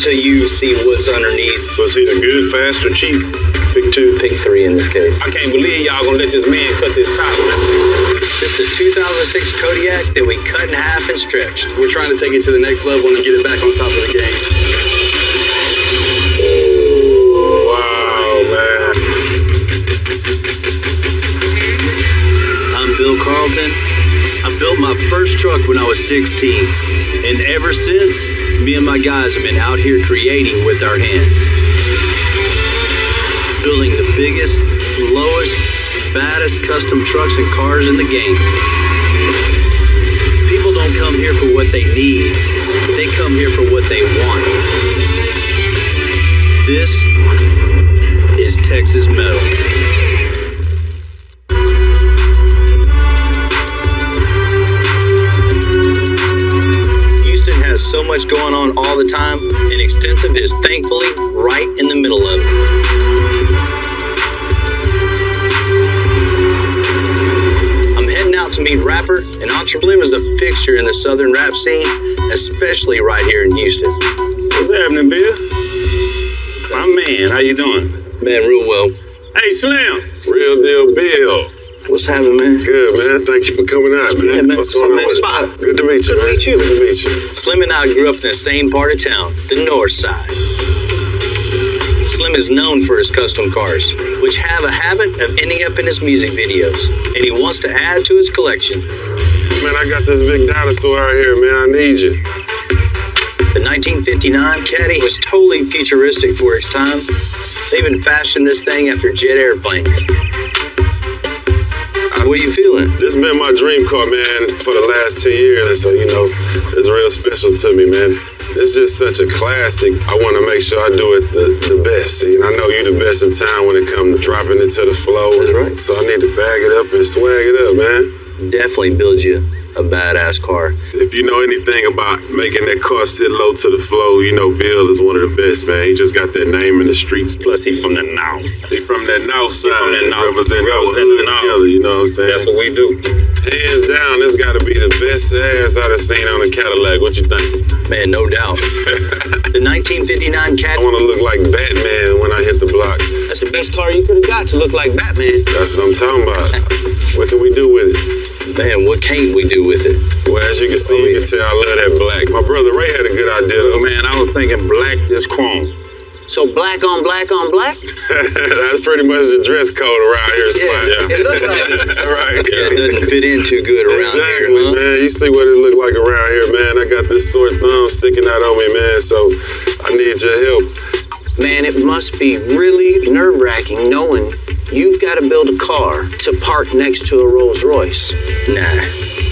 until you see what's underneath. So it's either good, fast, or cheap. Pick two. Pick three in this case. I can't believe y'all gonna let this man cut this top, man. This is a 2006 Kodiak that we cut in half and stretched. We're trying to take it to the next level and get it back on top of the game. Wow, man. I'm Bill Carlton. I built my first truck when I was 16. And ever since, me and my guys have been out here creating with our hands. Building the biggest, lowest, baddest custom trucks and cars in the game. People don't come here for what they need. They come here for what they want. This is Texas Metal. Houston has so much going on all the time, and Extensive is thankfully right in the middle of it. To meet rapper and Entrepreneur is a fixture in the southern rap scene, especially right here in Houston. What's happening, Bill? My man, how you doing? Man, real well. Hey, Slim. Real deal, Bill. What's happening, man? Good, man. Thank you for coming out, man. Yeah, man. What's going on? Spot. Good to meet you, man. Good to meet you. Good to meet you. Slim and I grew up in the same part of town, the north side. Slim is known for his custom cars, which have a habit of ending up in his music videos, and he wants to add to his collection. Man, I got this big dinosaur out here, man. I need you. The 1959 Caddy was totally futuristic for its time. They even fashioned this thing after jet airplanes. What are you feeling? This has been my dream car, man, for the last 10 years, and so, you know, it's real special to me, man. It's just such a classic. I want to make sure I do it the best. And I know you're the best in town when it comes to dropping it to the flow. That's right. So I need to bag it up and swag it up, man. Definitely build you a badass car. If you know anything about making that car sit low to the flow, you know Bill is one of the best, man. He just got that name in the streets. Plus, he's from the north. He from that north side. From that north. Representing the north. Together, you know what I'm saying? That's what we do. Hands down, this got to be the best ass I've seen on a Cadillac. What you think? Man, no doubt. The 1959 Cadillac. I want to look like Batman when I hit the block. That's the best car you could have got to look like Batman. That's what I'm talking about. What can we do with it? Man, what can't we do with it? Well, as you can see, you can tell I love that black. My brother Ray had a good idea. Oh, man, I was thinking black, just chrome. So black on black on black? That's pretty much the dress code around here. Yeah, it looks like it. Right. Yeah, it doesn't fit in too good around exactly, here, huh? Man. You see what it look like around here, man. I got this sore thumb sticking out on me, man, so I need your help. Man, it must be really nerve-wracking knowing you've got to build a car to park next to a Rolls Royce. Nah,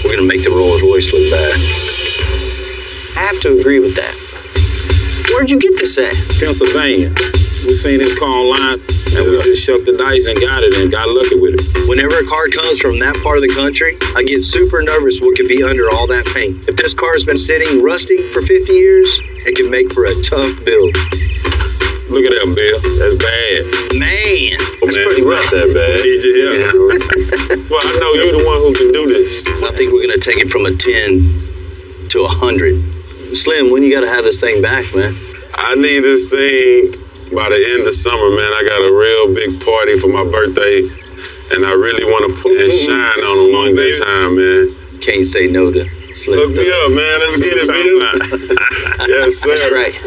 we're going to make the Rolls Royce look bad. I have to agree with that. Where'd you get this at? Pennsylvania. We seen this car online, and we just shoved the dice and got it and got lucky with it. Whenever a car comes from that part of the country, I get super nervous what could be under all that paint. If this car's been sitting rusty for 50 years, it can make for a tough build. Look at that, Bill. That's bad. Man, That's pretty rough. That bad. Did you hear? Well, I know you're the one who can do this. I think we're going to take it from a 10 to 100. Slim, when you got to have this thing back, man? I need this thing by the end of summer, man. I got a real big party for my birthday, and I really want to put and shine on it one good time, man. Can't say no to Slim. Look me up, man. Let's get it, Bill. Yes, sir. That's right.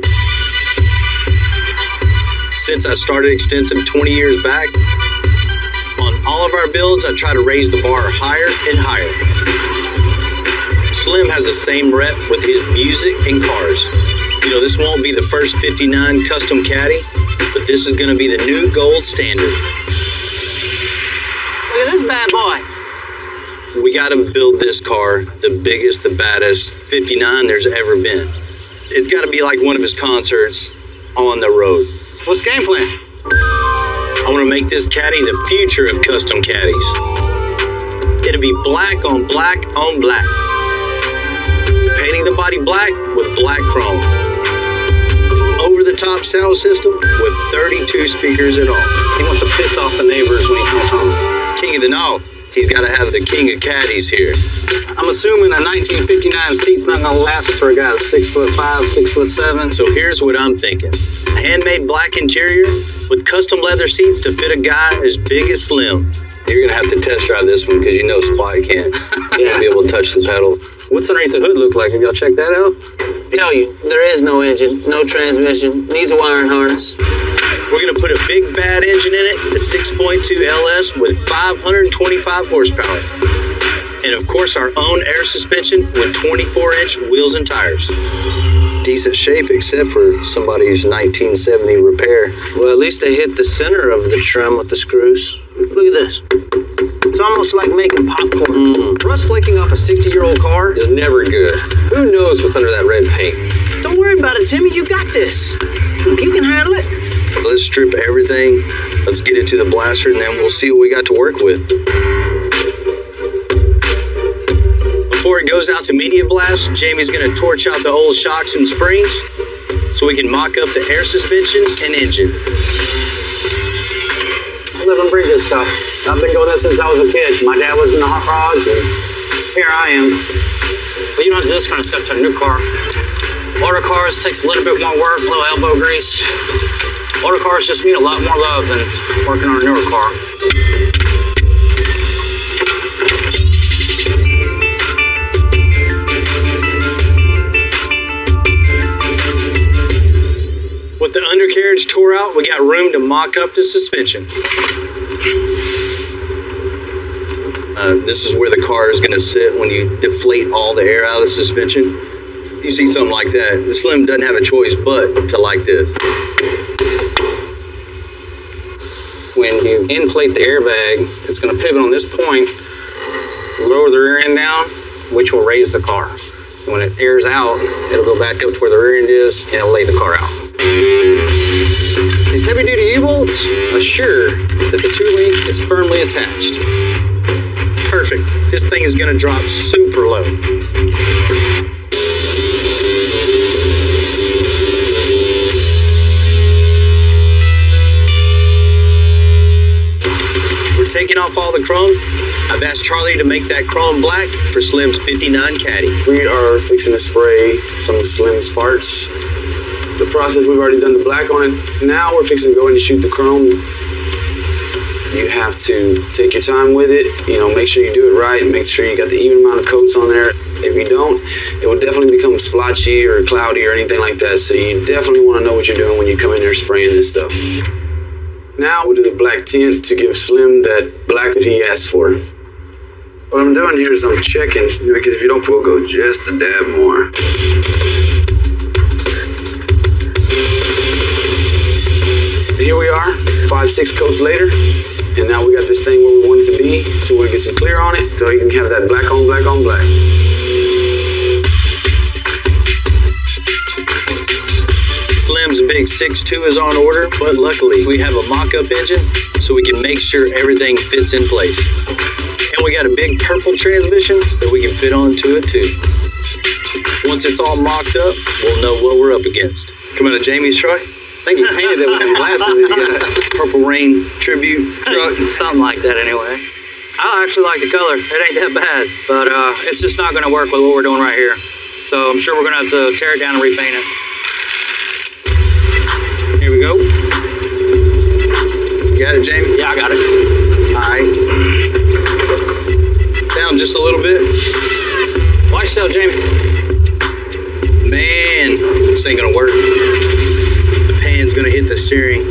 Since I started Extensive 20 years back, on all of our builds, I try to raise the bar higher and higher. Slim has the same rep with his music and cars. You know, this won't be the first 59 custom Caddy, but this is going to be the new gold standard. Look at this bad boy. We got to build this car the biggest, the baddest 59 there's ever been. It's got to be like one of his concerts on the road. What's the game plan? I want to make this Caddy the future of custom Caddies. It'll be black on black on black. Painting the body black with black chrome. Over-the-top sound system with 32 speakers in all. He wants to piss off the neighbors when he comes home. King of the North. he's got to have the king of caddies here. I'm assuming a 1959 seat's not gonna last for a guy that's 6'5", 6'7". So here's what I'm thinking. Handmade black interior with custom leather seats to fit a guy as big as Slim. You're gonna have to test drive this one because you know Spy can't. Be able to touch the pedal. What's underneath the hood look like? Have y'all checked that out? Tell you, there is no engine, no transmission, needs a wiring harness. We're gonna put a big bad engine in it, a 6.2 LS with 525 horsepower. And of course our own air suspension with 24-inch wheels and tires. Decent shape except for somebody's 1970 repair. Well, at least they hit the center of the trim with the screws. Look at this. It's almost like making popcorn. Rust flaking off a 60-year-old car is never good. Who knows what's under that red paint? Don't worry about it, Timmy. You got this. You can handle it. Let's strip everything. Let's get it to the blaster and then we'll see what we got to work with. Before it goes out to media blast, Jamie's gonna torch out the old shocks and springs so we can mock up the air suspension and engine. I live and breathe this stuff. I've been doing this since I was a kid. My dad was in the hot rods, and here I am. But you don't do this kind of stuff to a new car. Older cars takes a little bit more work, a little elbow grease. Older cars just need a lot more love than working on a newer car. With the undercarriage tore out, we got room to mock up the suspension. This is where the car is going to sit when you deflate all the air out of the suspension. You see something like that, the Slim doesn't have a choice but to like this. When you inflate the airbag, it's going to pivot on this point, lower the rear end down, which will raise the car. When it airs out, it'll go back up to where the rear end is, and it'll lay the car out. These heavy-duty U-bolts assure that the two-link is firmly attached. Perfect. This thing is going to drop super low. We're taking off all the chrome. I've asked Charlie to make that chrome black for Slim's 59 Caddy. We are fixing to spray some of Slim's parts. The process, we've already done the black on it. Now we're fixing to go in and shoot the chrome. You have to take your time with it, make sure you do it right, and make sure you got the even amount of coats on there. If you don't, it will definitely become splotchy or cloudy or anything like that. So you definitely want to know what you're doing when you come in there spraying this stuff. Now we'll do the black tint to give Slim that black that he asked for. What I'm doing here is I'm checking, because if you don't, we'll go just a dab more. Here we are, 5-6 coats later, and now we got this thing where we want it to be, so we want to get some clear on it, so you can have that black on black on black. Slim's big 6.2 is on order, but luckily we have a mock-up engine, so we can make sure everything fits in place. And we got a big purple transmission that we can fit onto it too. Once it's all mocked up, we'll know what we're up against. Coming to Jamie's truck? I think he painted it with them glasses that he got. Purple Rain tribute truck. Something like that anyway. I actually like the color. It ain't that bad, but it's just not going to work with what we're doing right here. So I'm sure we're going to have to tear it down and repaint it. Here we go. You got it, Jamie? Yeah, I got it. All right. Down just a little bit. Watch yourself, Jamie. Man, this ain't going to work. Hand's gonna hit the steering.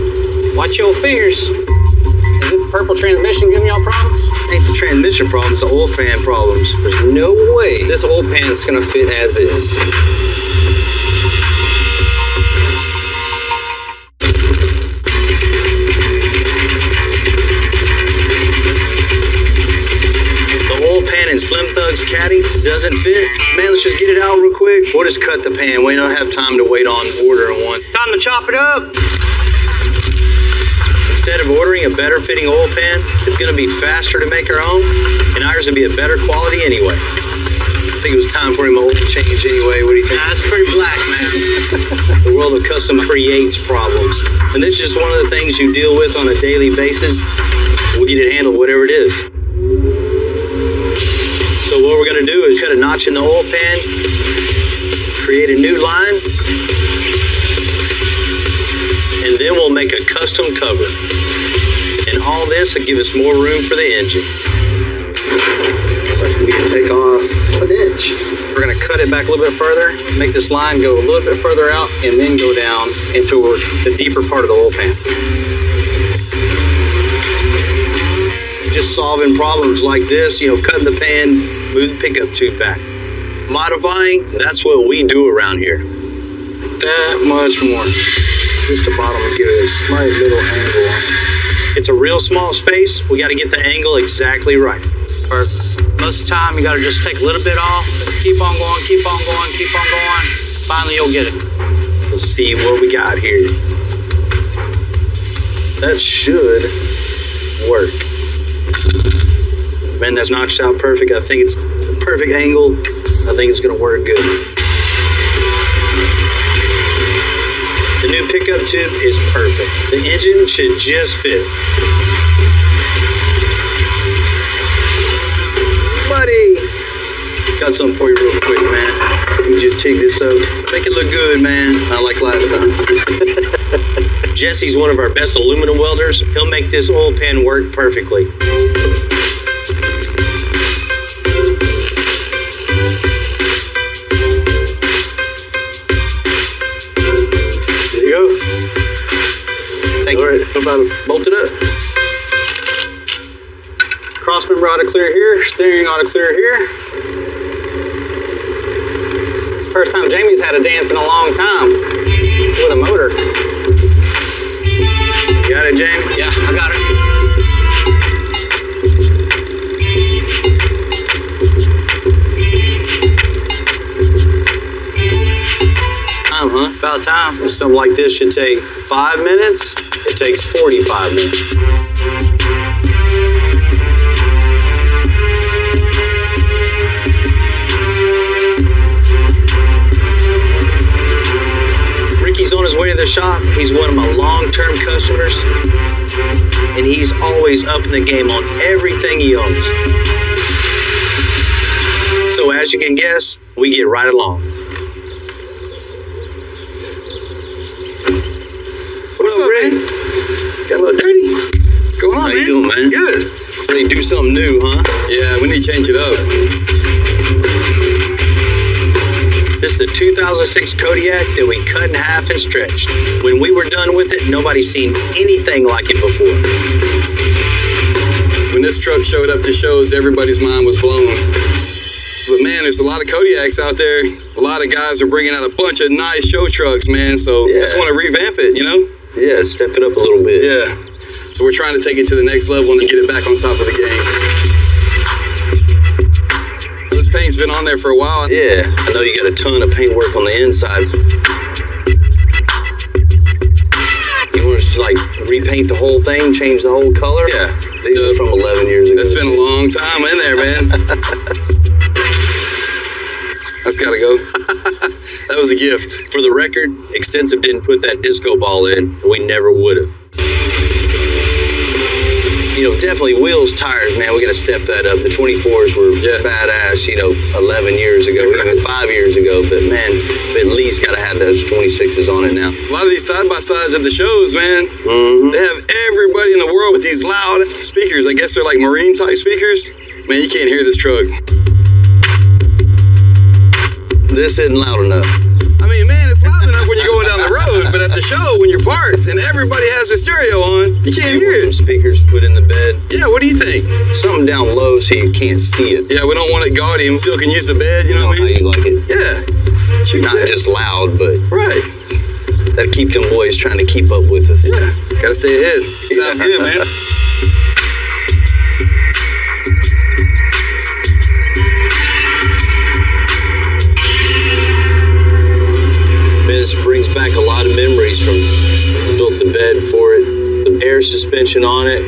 Watch your fingers. Is it the purple transmission giving y'all problems? Ain't the transmission problems, the oil fan problems. There's no way this oil pan is going to fit as is. The oil pan in Slim Thug's Caddy doesn't fit. Man, let's just get it out real quick. We'll just cut the pan. We don't have time to wait on ordering one. Time to chop it up. Instead of ordering a better fitting oil pan, it's going to be faster to make our own, and ours will be a better quality anyway. I think it was time for him to oil change anyway. What do you think? That's pretty black, man. The world of custom creates problems, and this is just one of the things you deal with on a daily basis. We'll get it handled, whatever it is. what we're going to do is cut a notch in the oil pan, create a new line, and then we'll make a custom cover. And all this will give us more room for the engine. Looks like we can take off an inch. We're going to cut it back a little bit further, make this line go a little bit further out, and then go down into the deeper part of the oil pan. Just solving problems like this, cutting the pan, move the pickup tube back. Modifying, that's what we do around here. That much more. Just the bottom will give it a slight little angle on it. It's a real small space. We got to get the angle exactly right. Most of the time, you got to just take a little bit off, keep on going, keep on going, keep on going. Finally, you'll get it. Let's see what we got here. That should work. Man, that's notched out perfect. I think it's the perfect angle. I think it's going to work good. The new pickup tube is perfect. The engine should just fit. Buddy! Got something for you real quick, man. You just take this up. Make it look good, man. Not like last time. Jesse's one of our best aluminum welders. He'll make this oil pan work perfectly. There you go. Thank you. All right, how about it? Bolt it up. Crossmember ought to clear here, steering ought to clear here. It's the first time Jamie's had a dance in a long time. It's with a motor. You got it, Jamie? Yeah, I got it. Time, huh? About time. Something like this should take 5 minutes. It takes 45 minutes. Ricky's on his way to the shop. He's one of my long-term customers, and he's always up in the game on everything he owns. So as you can guess, we get right along. What's up, man? Got a little dirty. What's going on, How you doing, man? Good. Ready to do something new, huh? Yeah, we need to change it up. This is the 2006 Kodiak that we cut in half and stretched. When we were done with it, nobody's seen anything like it before. When this truck showed up to shows, everybody's mind was blown. But man, there's a lot of Kodiaks out there. A lot of guys are bringing out a bunch of nice show trucks, man. So I just want to revamp it, Yeah, step it up a little bit. Yeah. So we're trying to take it to the next level and get it back on top of the game. This paint's been on there for a while. Yeah, I know you got a ton of paint work on the inside. You want to repaint the whole thing, change the whole color? Yeah. These are from 11 years ago. It's been a long time in there, man. That's gotta go. That was a gift. For the record, Extensive didn't put that disco ball in. We never would have. Definitely wheels, tires, man. We got to step that up. The 24s were badass, 11 years ago, even 5 years ago. But, man, we at least got to have those 26s on it now. A lot of these side-by-sides at the shows, man, Mm-hmm. they have everybody in the world with these loud speakers. I guess they're like marine-type speakers. Man, you can't hear this truck. This isn't loud enough. I mean, man, it's loud enough when you're going down the road, but at the show, when you're parked and everybody has their stereo on, you can't hear Some it. speakers put in the bed. Yeah, what do you think? Something down low so you can't see it. Yeah, we don't want it gaudy and still can use the bed, you know How what I mean? you like it. Yeah. Shoot Not that. just loud, but Right. that'll keep them boys trying to keep up with us. Yeah, gotta stay ahead. Sounds good, man. This brings back a lot of memories from built the bed for it, the air suspension on it,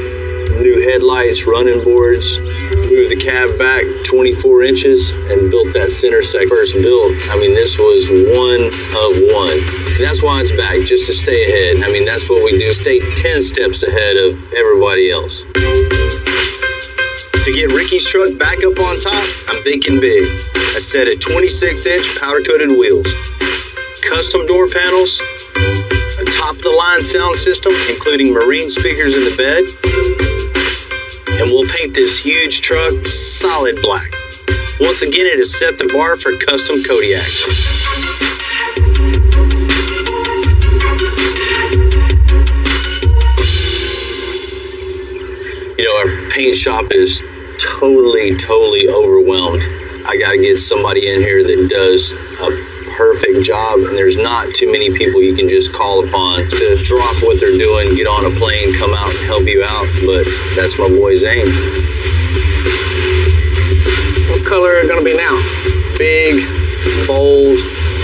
new headlights, running boards, moved the cab back 24 inches and built that center section. First built, this was one of one. That's why it's back, just to stay ahead. That's what we do, stay 10 steps ahead of everybody else. To get Ricky's truck back up on top, I'm thinking big. A set of 26-inch powder-coated wheels, custom door panels, a top-of-the-line sound system, including marine speakers in the bed, and we'll paint this huge truck solid black. Once again, it has set the bar for custom Kodiaks. You know, our paint shop is totally overwhelmed. I got to get somebody in here that does a perfect job, and there's not too many people you can just call upon to drop what they're doing, get on a plane, come out and help you out, but that's my boy Zane. What color are it going to be now? Big, bold,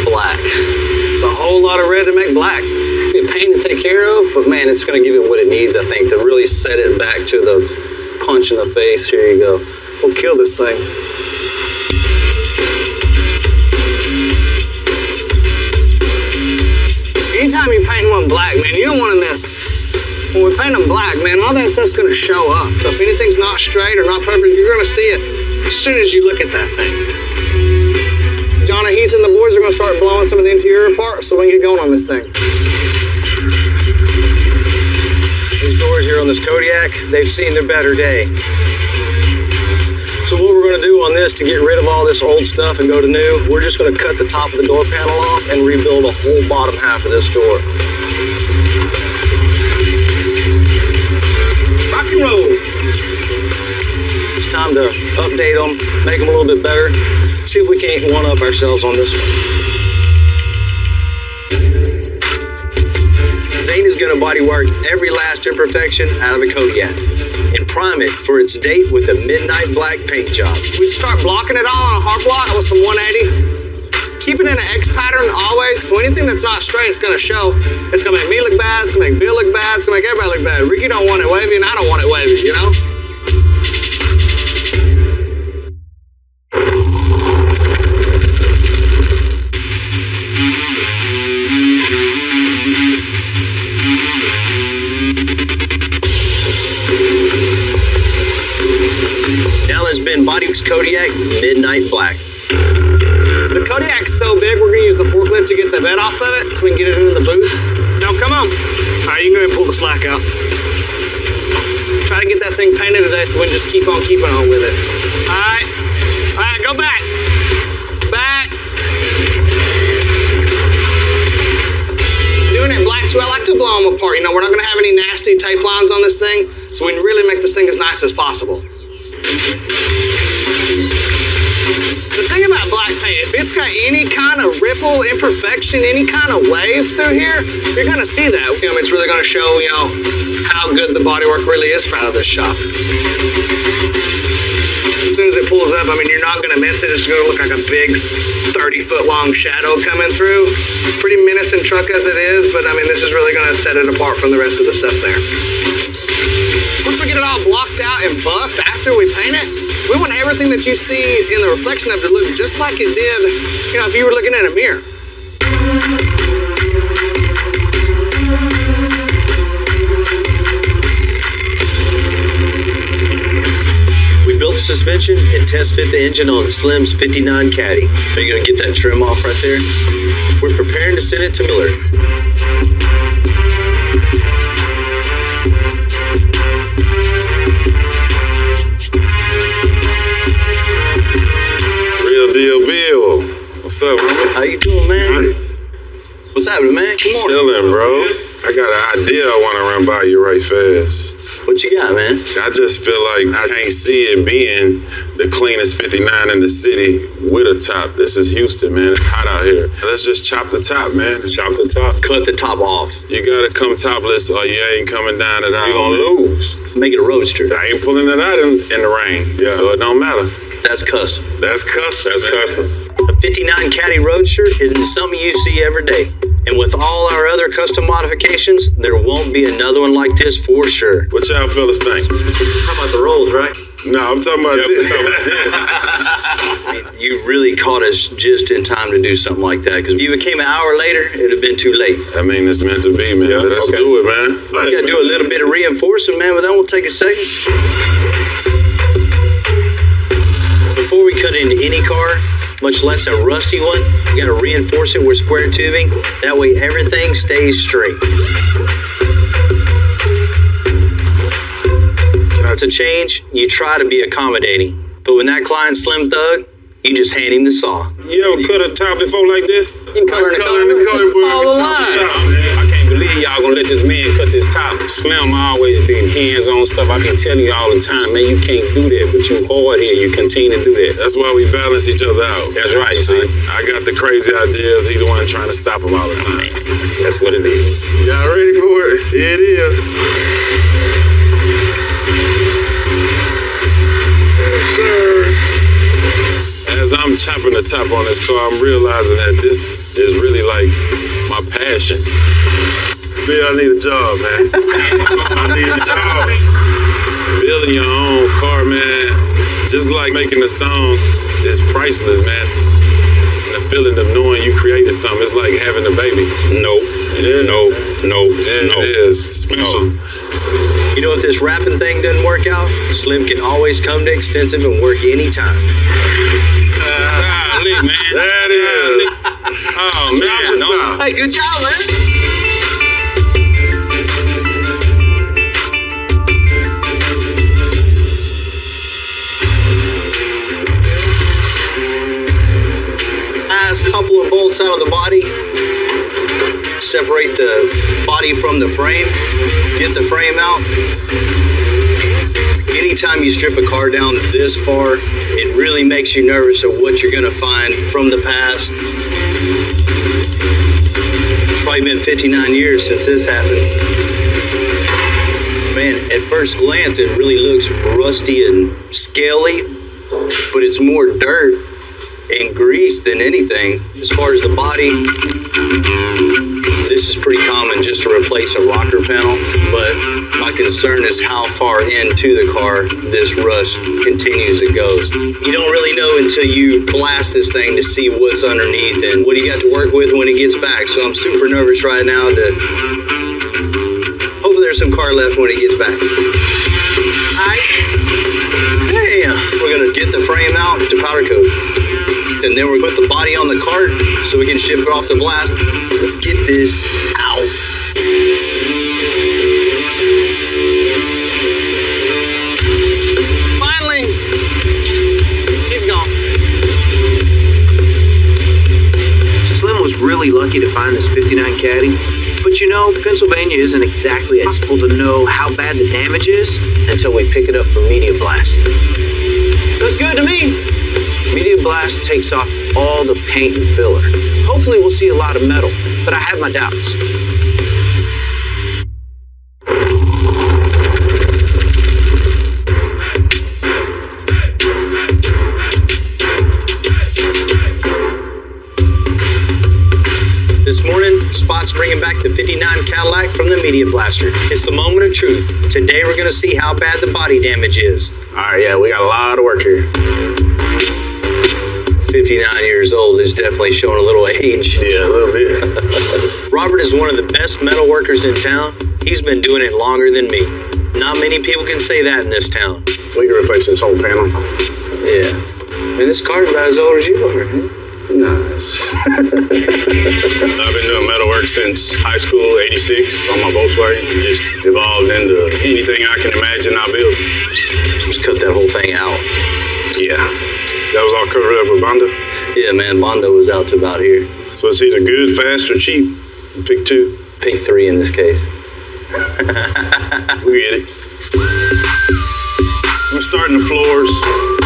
black. It's a whole lot of red to make black. It's going to be a pain to take care of, but man, it's going to give it what it needs, I think, to really set it back to the punch in the face. Here you go. We'll kill this thing. Anytime you paint one black, man, you don't want to miss. When we paint them black, man, all that stuff's going to show up. So if anything's not straight or not perfect, you're going to see it as soon as you look at that thing. John and Heath and the boys are going to start blowing some of the interior apart so we can get going on this thing. These doors here on this Kodiak, they've seen their better day. So what we're going to do on this to get rid of all this old stuff and go to new, we're just going to cut the top of the door panel off and rebuild a whole bottom half of this door. Rock and roll. It's time to update them, make them a little bit better, see if we can't one-up ourselves on this one. Zane is going to bodywork every last imperfection out of a Kodiak and prime it for its date with a midnight black paint job. We start blocking it all on a hard block with some 180. Keep it in an X pattern always, so anything that's not straight is going to show. It's going to make me look bad, it's going to make Bill look bad, it's going to make everybody look bad. Ricky don't want it wavy, and I don't want it wavy, you know? Bodyworks Kodiak Midnight Black. The Kodiak's so big, we're going to use the forklift to get the bed off of it so we can get it into the booth. Now, come on. All right, you can go ahead and pull the slack out. Try to get that thing painted today so we can just keep on keeping on with it. All right, go back. Back. Doing it black too, I like to blow them apart. You know, we're not going to have any nasty tape lines on this thing, so we can really make this thing as nice as possible. The thing about black paint, if it's got any kind of ripple, imperfection, any kind of wave through here, you're going to see that. You know, it's really going to show, you know, how good the bodywork really is out of this shop. As soon as it pulls up, I mean, you're not going to miss it. It's going to look like a big 30-foot long shadow coming through. Pretty menacing truck as it is, but I mean, this is really going to set it apart from the rest of the stuff there. Once we get it all blocked out and buffed after we paint it, we want everything that you see in the reflection of it to look just like it did, you know, if you were looking in a mirror. We built the suspension and test fit the engine on Slim's 59 Caddy. Are you going to get that trim off right there? We're preparing to send it to Miller. Bill. What's up, bro? How you doing, man? What's happening, man? Come on. Chillin', bro. I got an idea I want to run by you right fast. What you got, man? I just feel like I can't see it being the cleanest 59 in the city with a top. This is Houston, man. It's hot out here. Let's just chop the top, man. Chop the top. Cut the top off. You gotta come topless or you ain't coming down at all. You're gonna lose. Let's make it a roadster. I ain't pulling it out in the rain, so it don't matter. That's custom. That's custom. That's custom. A 59 Caddy Roadster isn't something you see every day. And with all our other custom modifications, there won't be another one like this for sure. What y'all fellas think? How about the rolls, right? No, I'm talking about this. I mean, you really caught us just in time to do something like that. Because if you came an hour later, it would have been too late. I mean, it's meant to be, man. Yeah, Let's do it, man. You got to do a little bit of reinforcing, man, but that won't take a second. Before we cut into any car, much less a rusty one, you gotta reinforce it with square tubing. That way everything stays straight. To change, you try to be accommodating. But when that client's Slim Thug, you just hand him the saw. You ever cut a top before like this? You can color in the color. Just follow the lines. I can't believe y'all gonna let this man cut this top. Slim always been hands-on stuff. I been telling you all the time, man, you can't do that, but you hard here, you continue to do that. That's why we balance each other out. That's right, see? I got the crazy ideas, he the one trying to stop him all the time. That's what it is. Y'all ready for it? Here it is. As I'm chopping the top on this car, I'm realizing that this is really like my passion. Bill, I need a job, man. I need a job. Building your own car, man, just like making a song, is priceless, man. And the feeling of knowing you created something, it's like having a baby. No. It is special. You know, if this rapping thing doesn't work out, Slim can always come to Extensive and work anytime. Man. That is. Oh, man. No. Hey, good job, man. Last couple of bolts out of the body. Separate the body from the frame. Get the frame out. Anytime you strip a car down this far, it really makes you nervous of what you're going to find from the past. It's probably been 59 years since this happened. Man, at first glance, it really looks rusty and scaly, but it's more dirt and grease than anything. As far as the body, this is pretty common just to replace a rocker panel, but my concern is how far into the car this rust continues it goes. You don't really know until you blast this thing to see what's underneath and what you got to work with when it gets back. So I'm super nervous right now hopefully there's some car left when it gets back. Alright. Damn. We're gonna get the frame out to powder coat. And then we'll put the body on the cart so we can ship it off the blast. Let's get this out. Finally, she's gone. Slim was really lucky to find this 59 Caddy. But you know, Pennsylvania isn't exactly possible to know how bad the damage is until we pick it up for Media Blast. Looks good to me. Media Blast takes off all the paint and filler. Hopefully we'll see a lot of metal, but I have my doubts. This morning, Spot's bringing back the 59 Cadillac from the Media Blaster. It's the moment of truth. Today we're going to see how bad the body damage is. All right, yeah, we got a lot of work here. 59 years old is definitely showing a little age. Yeah, a little bit. Robert is one of the best metal workers in town. He's been doing it longer than me. Not many people can say that in this town. We can replace this whole panel. Yeah. Man, this car's about as old as you are. Nice. I've been doing metal work since high school, 86, on my Volkswagen. Just evolved into anything I can imagine I build. Just cut that whole thing out. Yeah. That was all covered up with Bondo? Yeah, man, Bondo was out to about here. So it's either good, fast, or cheap. Pick two. Pick three in this case. We get it. We're starting the floors.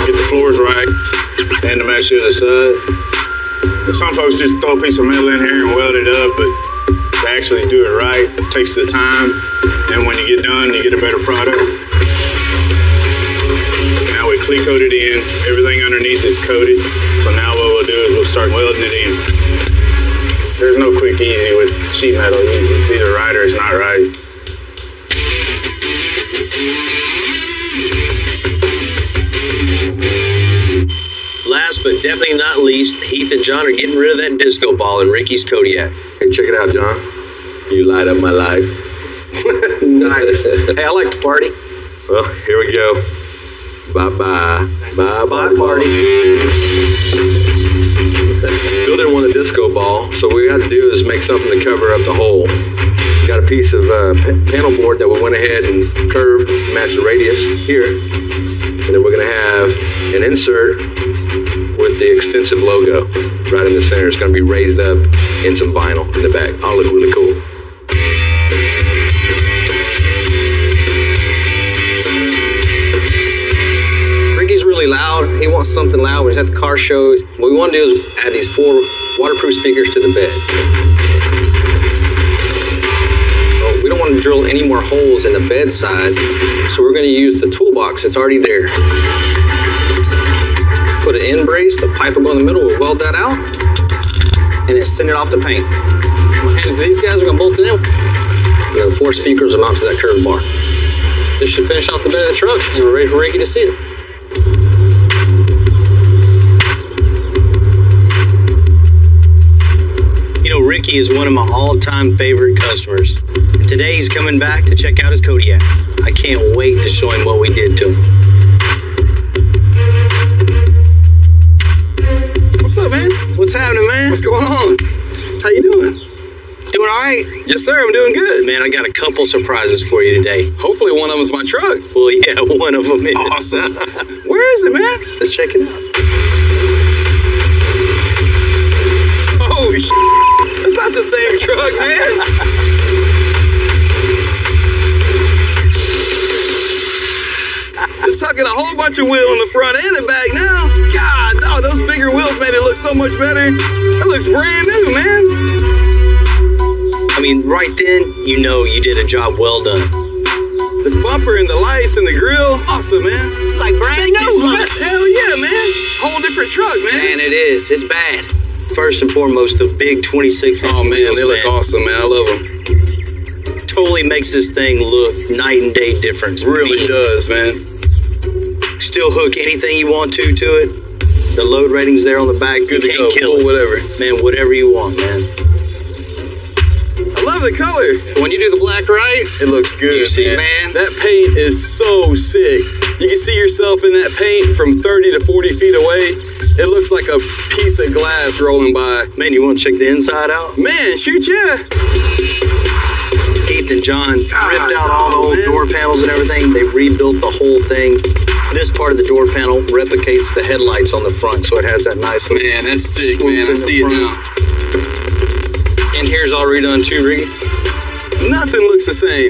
Get the floors right. And to match the other side. Some folks just throw a piece of metal in here and weld it up, but to actually do it right, it takes the time. And when you get done, you get a better product. Now we clear coat it in. Everything underneath is coated. So now what we'll do is we'll start welding it in. There's no quick easy with sheet metal. It's either right or it's not right. Last but definitely not least, Heath and John are getting rid of that disco ball in Ricky's Kodiak. Hey, check it out, John. You light up my life. Nice. Hey, I like to party. Well, here we go. Bye-bye. Bye, party. Bill didn't want a disco ball, so what we had to do is make something to cover up the hole. Got a piece of panel board that we went ahead and curved to match the radius here. And then we're going to have an insert with the extensive logo right in the center. It's going to be raised up in some vinyl in the back. All look really cool. Ricky's really loud. He wants something loud when he's at the car shows. What we want to do is add these 4 waterproof speakers to the bed. We don't want to drill any more holes in the bed side, so we're going to use the toolbox that's already there. Put an end brace, the pipe will go in the middle, we'll weld that out, and then send it off to paint. And these guys are going to bolt it in. We have the 4 speakers will mount to that curved bar. This should finish off the bed of the truck, and we're ready for Ricky to see it. You know, Ricky is one of my all-time favorite customers. And today he's coming back to check out his Kodiak. I can't wait to show him what we did to him. What's up, man? What's happening, man? What's going on? How you doing? Doing all right? Yes, sir. I'm doing good. Man, I got a couple surprises for you today. Hopefully one of them's my truck. Well, yeah, one of them is. Awesome. Where is it, man? Let's check it out. Oh, that's not the same truck, man. It's tucking a whole bunch of wheel on the front and the back now. God, dog, those bigger wheels made it look so much better. That looks brand new, man. I mean, right then, you know you did a job well done. This bumper and the lights and the grill, awesome, man. Like brand new, huh? Hell yeah, man. Whole different truck, man. Man, it is. It's bad. First and foremost, the big 26-inch Oh, man, wheels, they look awesome, man. I love them. Totally makes this thing look night and day different. Really does, man. Still hook anything you want to it. The load rating's there on the back. Good to You go. can't kill Cool, it. whatever. Man, whatever you want, man. I love the color. When you do the black right, It looks good, You see, man. That paint is so sick. You can see yourself in that paint from 30 to 40 feet away. It looks like a piece of glass rolling by. Man, you want to check the inside out? Man, shoot, yeah. Keith and John ripped out dog, all the old man. door panels and everything. They rebuilt the whole thing. This part of the door panel replicates the headlights on the front, so it has that nice little Man, that's sick, swoop man. I in the see it front. now. And here's all redone too, Ricky. Nothing looks the same.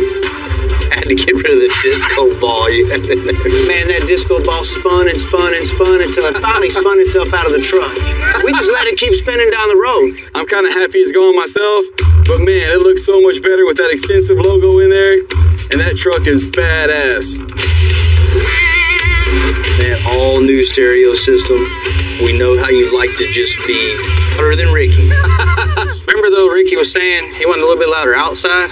Had to get rid of the disco ball you had in there. man, that disco ball spun and spun and spun until it finally spun itself out of the truck. We just let it keep spinning down the road. I'm kind of happy it's gone myself, but man, it looks so much better with that extensive logo in there. And that truck is badass. Man, all new stereo system. We know how you like to just be louder than Ricky. Remember though, Ricky was saying he wanted a little bit louder outside?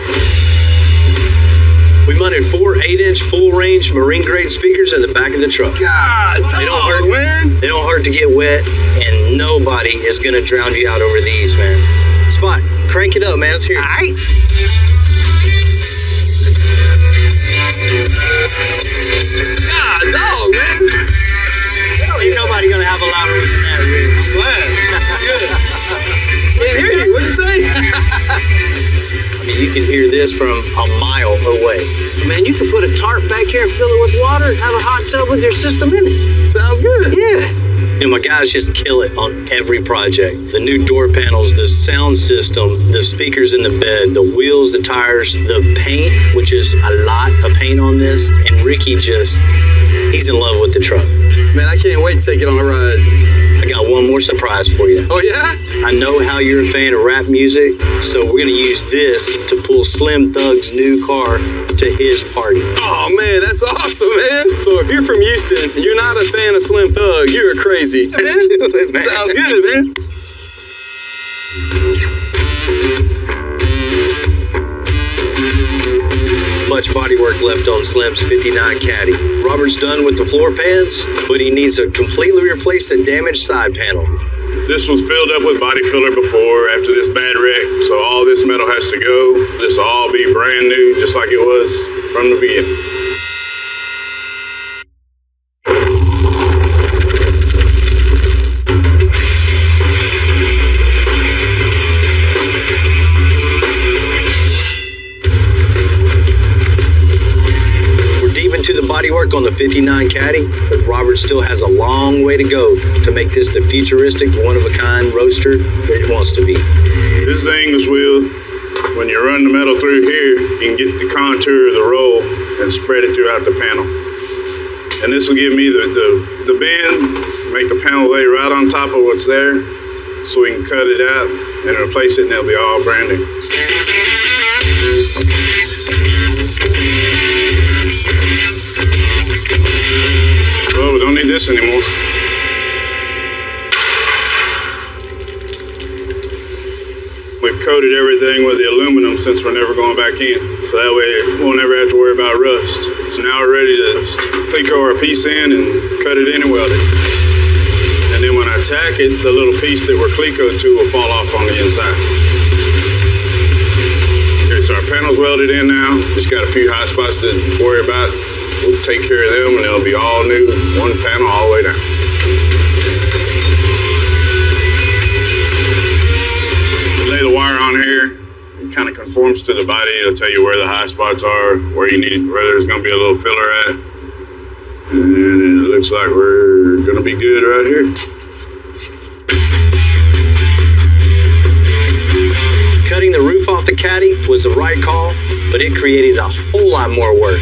We mounted 4 8-inch full-range marine-grade speakers in the back of the truck. God, They don't dog, hurt, man. They don't hurt to get wet, and nobody is gonna drown you out over these, man. Spot, crank it up, man. Let's hear it. All right. God, dog, man. Ain't nobody gonna have a louder one than that, Rick. Can't hear you. What'd you say? I mean, you can hear this from a mile away. Man, you can put a tarp back here and fill it with water and have a hot tub with your system in it. Sounds good. Yeah. You know, my guys just kill it on every project. The new door panels, the sound system, the speakers in the bed, the wheels, the tires, the paint, which is a lot of paint on this. And Ricky he's in love with the truck. Man, I can't wait to take it on a ride. I got one more surprise for you. Oh, yeah? I know how you're a fan of rap music, so we're going to use this to pull Slim Thug's new car to his party. Oh, man, that's awesome, man. So if you're from Houston and you're not a fan of Slim Thug, you're crazy. Let's do it, man. Sounds good, man. Much bodywork left on Slim's 59 Caddy. Robert's done with the floor pans, but he needs to completely replace the damaged side panel. This was filled up with body filler before after this bad wreck, so all this metal has to go. This will all be brand new, just like it was from the beginning. work on the 59 Caddy, but Robert still has a long way to go to make this the futuristic, one-of-a-kind roadster that it wants to be. This is the English wheel. When you run the metal through here, you can get the contour of the roll and spread it throughout the panel. And this will give me the bend, make the panel lay right on top of what's there, so we can cut it out and replace it, and it'll be all brand new. Well, we don't need this anymore. We've coated everything with the aluminum since we're never going back in. So that way we'll never have to worry about rust. So now we're ready to Cleco our piece in and cut it in and weld it. And then when I tack it, the little piece that we're Clecoed to will fall off on the inside. Okay, so our panel's welded in now. Just got a few high spots to worry about. We'll take care of them and it'll be all new, one panel all the way down. Lay the wire on here. It kind of conforms to the body. It'll tell you where the high spots are, where there's going to be a little filler at. And it looks like we're going to be good right here. Cutting the roof off the Caddy was the right call, but it created a whole lot more work.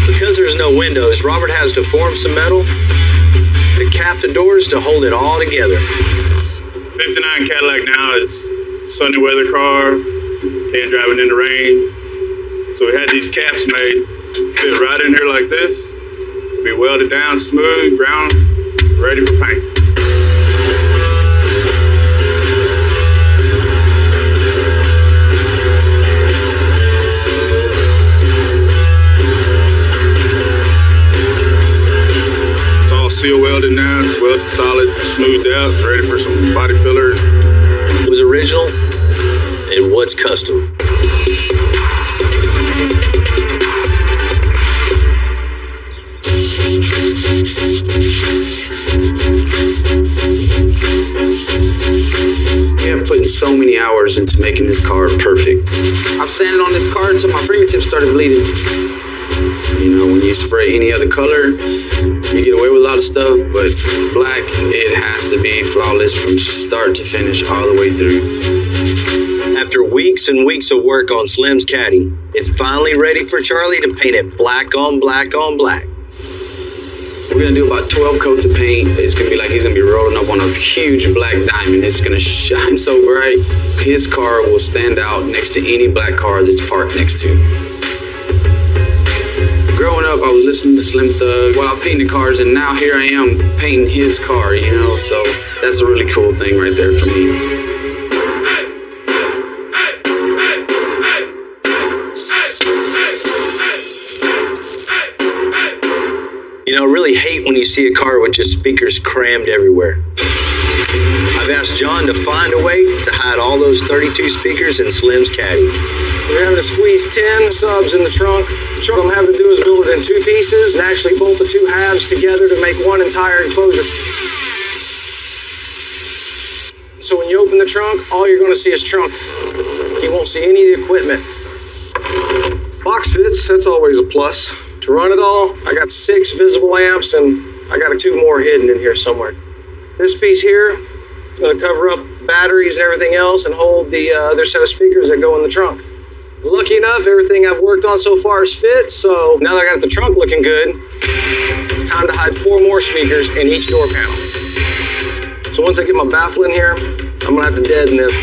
Because there's no windows, Robert has to form some metal to cap the doors to hold it all together. 59 Cadillac now is sunny weather car, can't drive it in the rain. So we had these caps made, fit right in here like this, be welded down smooth, ground, ready for paint. Seal welded now, it's welded solid, smoothed out, it's ready for some body filler. It was original and what's custom. We have put in so many hours into making this car perfect. I've sanded on this car until my fingertips started bleeding. You know, when you spray any other color, you get away with a lot of stuff, but black, it has to be flawless from start to finish all the way through. After weeks and weeks of work on Slim's Caddy, it's finally ready for Charlie to paint it black on black on black. We're gonna do about 12 coats of paint. It's gonna be like he's gonna be rolling up on a huge black diamond. It's gonna shine so bright. His car will stand out next to any black car that's parked next to. Growing up, I was listening to Slim Thug while painting cars, and now here I am painting his car, you know, so that's a really cool thing right there for me. You know, I really hate when you see a car with just speakers crammed everywhere. I've asked John to find a way to hide all those 32 speakers in Slim's Caddy. We're having to squeeze 10 subs in the trunk. The trunk I'm having to do is build it in two pieces and actually bolt the two halves together to make one entire enclosure. So when you open the trunk, all you're going to see is trunk. You won't see any of the equipment. Box fits, that's always a plus. To run it all, I got 6 visible amps and I got 2 more hidden in here somewhere. This piece here is going to cover up batteries and everything else and hold the other set of speakers that go in the trunk. Lucky enough, everything I've worked on so far is fit, so now that I got the trunk looking good, it's time to hide 4 more speakers in each door panel. So once I get my baffle in here, I'm gonna have to deaden this.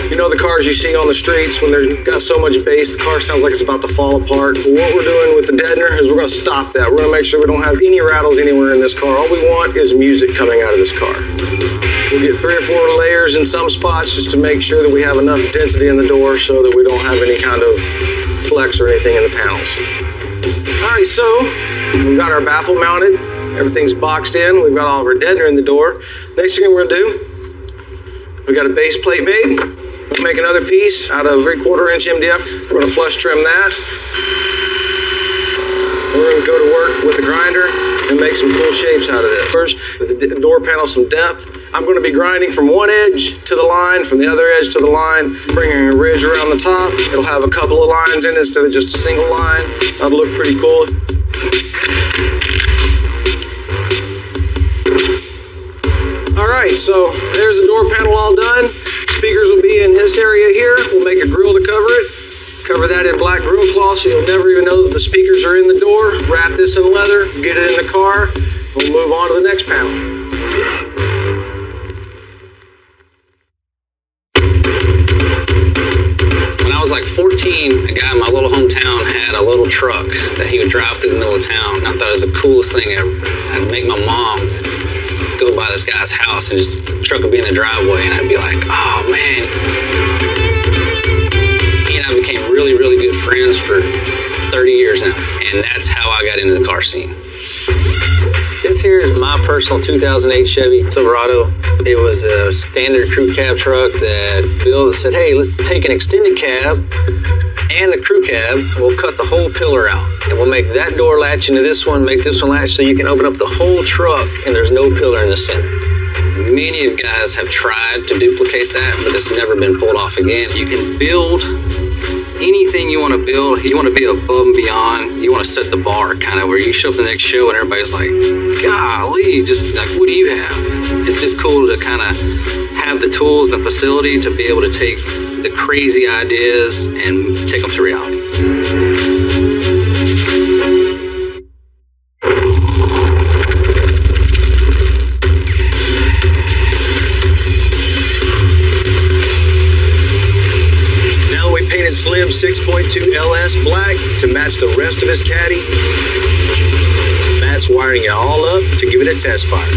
You know the cars you see on the streets, when they've got so much bass, the car sounds like it's about to fall apart. But what we're doing with the deadener is we're gonna stop that. We're gonna make sure we don't have any rattles anywhere in this car. All we want is music coming out of this car. We'll get 3 or 4 layers in some spots just to make sure that we have enough density in the door so that we don't have any kind of flex or anything in the panels. All right, so we've got our baffle mounted. Everything's boxed in. We've got all of our deadener in the door. Next thing we're gonna do, we got a base plate made. We'll make another piece out of 3/4 inch MDF. We're gonna flush trim that. We're gonna go to work with the grinder and make some cool shapes out of this. First, with the door panel some depth, I'm going to be grinding from one edge to the line, from the other edge to the line, bringing a ridge around the top. It'll have a couple of lines in it instead of just a single line. That'll look pretty cool. All right, so there's the door panel all done. Speakers will be in this area here. We'll make a grill to cover it. Cover that in black grill cloth so you'll never even know that the speakers are in the door. Wrap this in leather, get it in the car. We'll move on to the next panel. When I was like 14, a guy in my little hometown had a little truck that he would drive through the middle of town. I thought it was the coolest thing ever. I'd make my mom go by this guy's house and his truck would be in the driveway, and I'd be like, oh man. He and I became really, really good friends for 30 years now, and that's how I got into the car scene. This here is my personal 2008 Chevy Silverado. It was a standard crew cab truck that Bill said, hey, let's take an extended cab and the crew cab. We'll cut the whole pillar out, and we'll make that door latch into this one, make this one latch so you can open up the whole truck and there's no pillar in the center. Many of guys have tried to duplicate that, but it's never been pulled off again. You can build anything you want to build. You want to be above and beyond. You want to set the bar kind of where you show up the next show and everybody's like, golly, just like, what do you have? It's just cool to kind of have the tools and facility to be able to take the crazy ideas and take them to reality. Slim 6.2 LS black to match the rest of his Caddy. Matt's wiring it all up to give it a test fire.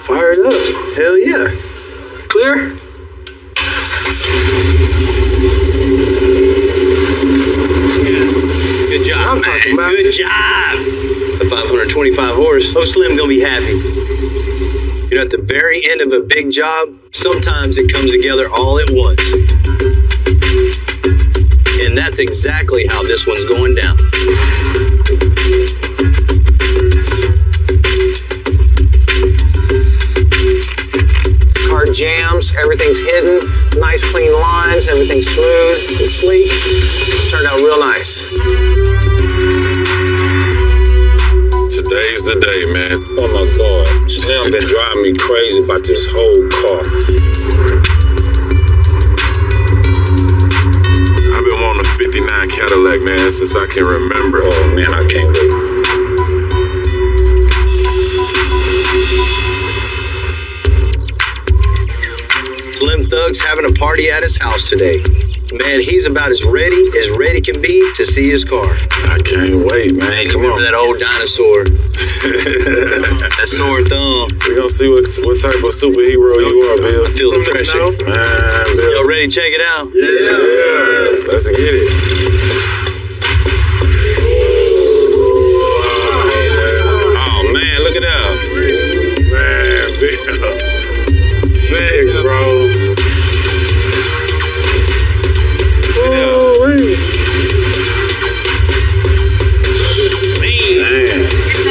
Fire it up. Hell yeah. Clear? Yeah. Good job, man. Good job. The 525 horse. Oh, Slim gonna be happy. You know, at the very end of a big job, sometimes it comes together all at once. And that's exactly how this one's going down. Car jams, everything's hidden, nice clean lines, everything's smooth and sleek. Turned out real nice. Today's the day, man. Oh my God. Slim been driving me crazy about this whole car. I've been wanting a 59 Cadillac, man, since I can remember. Oh man, I can't wait. Slim Thug's having a party at his house today. Man, he's about as ready can be to see his car. I can't wait, man. Come on. That old dinosaur. That sore thumb. We're gonna see what type of superhero you are, Bill. I feel the pressure. Man, Bill. Y'all ready to check it out? Yeah. Let's get it. Oh, man, look at that. Man, Bill. Sick, bro.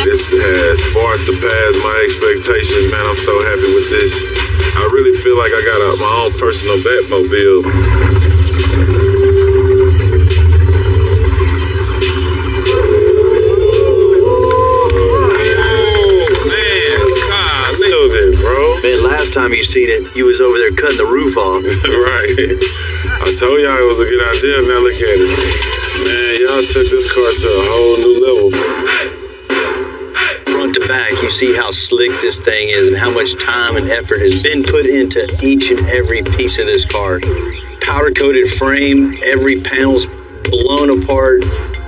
This has far surpassed my expectations, man. I'm so happy with this. I really feel like I got my own personal Batmobile. Man, last time you seen it, you was over there cutting the roof off. Right. I told y'all it was a good idea. Now look at it. Man, y'all took this car to a whole new level. Front to back, you see how slick this thing is and how much time and effort has been put into each and every piece of this car. Powder-coated frame, every panel's blown apart.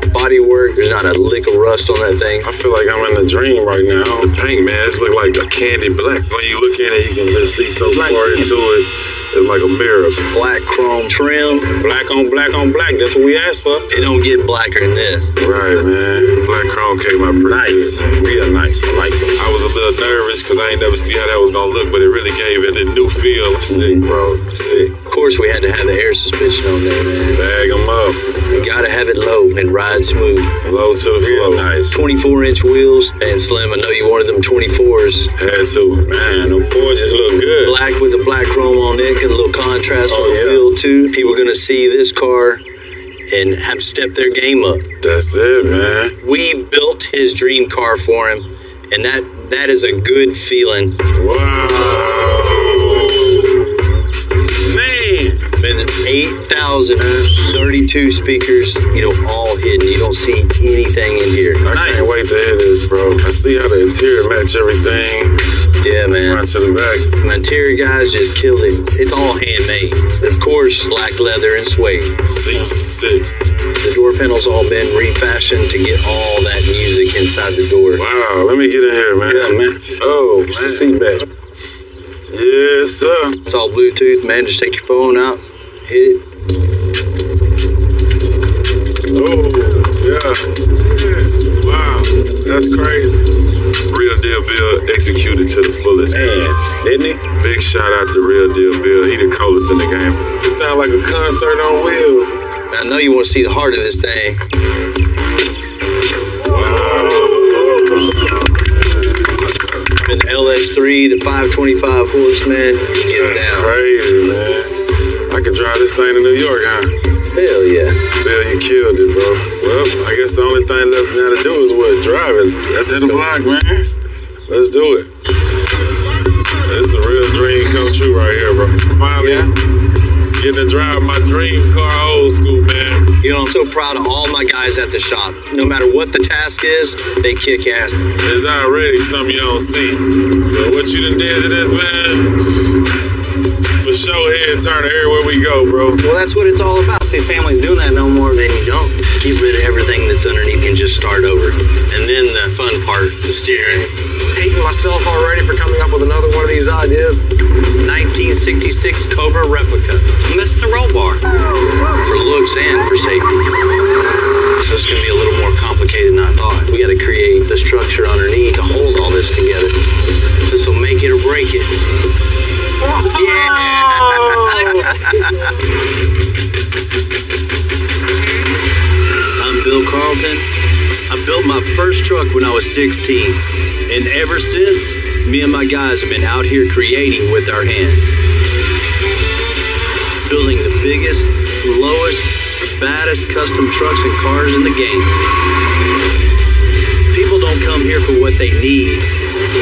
Bodywork, there's not a lick of rust on that thing. I feel like I'm in a dream right now. The paint, man, it's look like a candy black. When you look in it, you can just see so far into it. It's like a mirror. Black chrome trim. Black on black on black. That's what we asked for. It don't get blacker than this. Right, man. Black chrome came out pretty Nice. good. Real nice. I like it. I was a little nervous because I ain't never see how that was gonna look, but it really gave it a new feel. Sick, bro. Sick. Of course, we had to have the air suspension on there, man. Bag them up. You gotta have it low and ride smooth. Low to the floor. Nice. 24-inch wheels. And Slim, I know you wanted them 24s. Had to. Man, them fours just look good. Black with the black chrome on it, get a little contrast on the yeah. wheel too. People are gonna see this car and have to step their game up. That's it, man. We built his dream car for him, and that is a good feeling. Wow. Man. And 8,032 speakers, all hidden. You don't see anything in here. I can't wait to hear this, bro. I see how the interior match everything. Yeah, man. Front to the back. The interior guys just killed it. It's all handmade. But of course, black leather and suede. Seats are sick. The door panels all been refashioned to get all that music inside the door. Wow, let me get in here, man. Yeah, man. Oh, It's the man. seat back. Yes, sir. It's all Bluetooth, man. Just take your phone out, hit it. Oh, yeah. Wow, that's crazy. Real Deal Bill executed to the fullest. Man, didn't he? Big shout out to Real Deal Bill. He the coldest in the game. It sounds like a concert on wheels. I know you want to see the heart of this thing. And the LS3, the 525 horseman, get That's down. crazy, man. I could drive this thing to New York, huh? Hell yeah. Bill, you killed it, bro. Well, I guess the only thing left now to do is drive it. Let's hit the block, man. Let's do it. It's a real dream come true right here, bro. Finally, getting to drive my dream car old school, man. I'm so proud of all my guys at the shop. No matter what the task is, they kick ass. There's already something you don't see. But what you done did to this, man, for sure head turn everywhere we go, bro. Well, that's what it's all about. See, families doing that no more, then you don't. Get rid of everything that's underneath and just start over. And then the fun part, the steering. Hating myself already for coming up with another one of these ideas. 1966 Cobra replica. Missed the roll bar. For looks and for safety. So it's going to be a little more complicated than I thought. We got to create the structure underneath to hold all this together. This will make it or break it. I'm Bill Carlton. I built my first truck when I was 16. And ever since, me and my guys have been out here creating with our hands. Building the biggest, lowest, baddest custom trucks and cars in the game. People don't come here for what they need.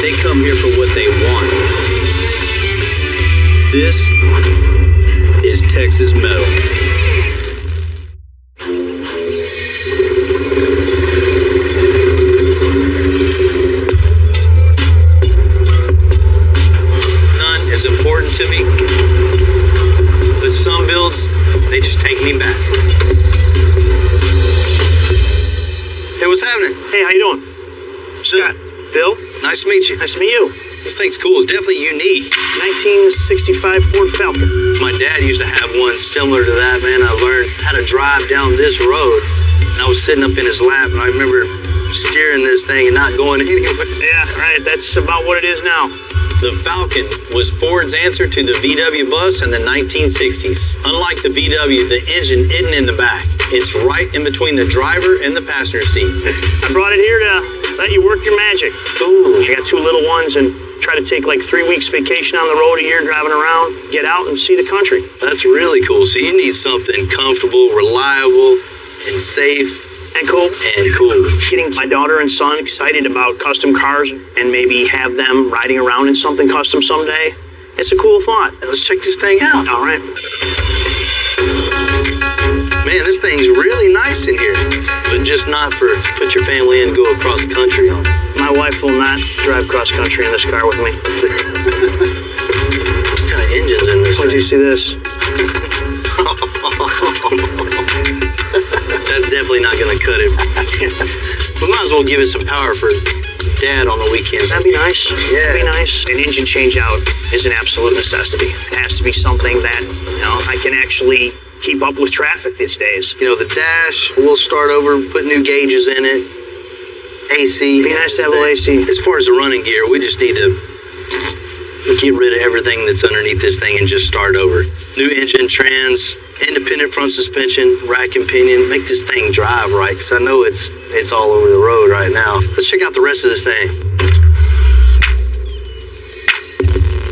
They come here for what they want. This is Texas Metal. Is important to me, but some builds, they just take me back. Hey, what's happening? Hey, how you doing? Scott. Bill? Nice to meet you. Nice to meet you. This thing's cool. It's definitely unique. 1965 Ford Falcon. My dad used to have one similar to that, man. I learned how to drive down this road, and I was sitting up in his lap, and I remember steering this thing and not going anywhere. Yeah, right. That's about what it is now. The Falcon was Ford's answer to the VW bus in the 1960s. Unlike the VW, the engine isn't in the back. It's right in between the driver and the passenger seat. I brought it here to let you work your magic. Ooh. I got two little ones and try to take like 3 weeks vacation on the road a year driving around, get out and see the country. That's really cool. So you need something comfortable, reliable, and safe. And cool. And cool. Getting my daughter and son excited about custom cars and maybe have them riding around in something custom someday. It's a cool thought. Let's check this thing out. All right. Man, this thing's really nice in here. But just not for put your family in and go across the country on. My wife will not drive cross country in this car with me. What kind of engine's in this Where'd thing? you see this? That's definitely not going to cut it. We might as well give it some power for Dad on the weekends. That'd be nice. Yeah. That'd be nice. An engine change out is an absolute necessity. It has to be something that, you know, I can actually keep up with traffic these days. You know, the dash, we'll start over, put new gauges in it. AC. Be nice to have a little AC. As far as the running gear, we just need to get rid of everything that's underneath this thing and just start over. New engine, trans, independent front suspension, rack and pinion. Make this thing drive right, because I know it's all over the road right now. Let's check out the rest of this thing.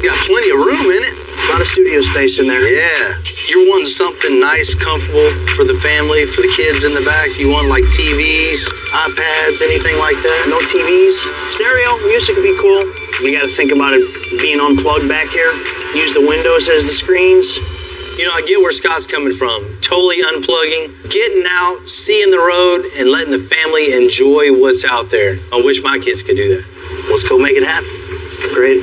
Got plenty of room in it. A lot of studio space in there. Yeah. You're wanting something nice, comfortable for the family, for the kids in the back. You want like TVs, iPads, anything like that? No TVs. Stereo, music would be cool. We got to think about it being unplugged back here. Use the windows as the screens. You know, I get where Scott's coming from. Totally unplugging, getting out, seeing the road, and letting the family enjoy what's out there. I wish my kids could do that. Let's go make it happen. Great.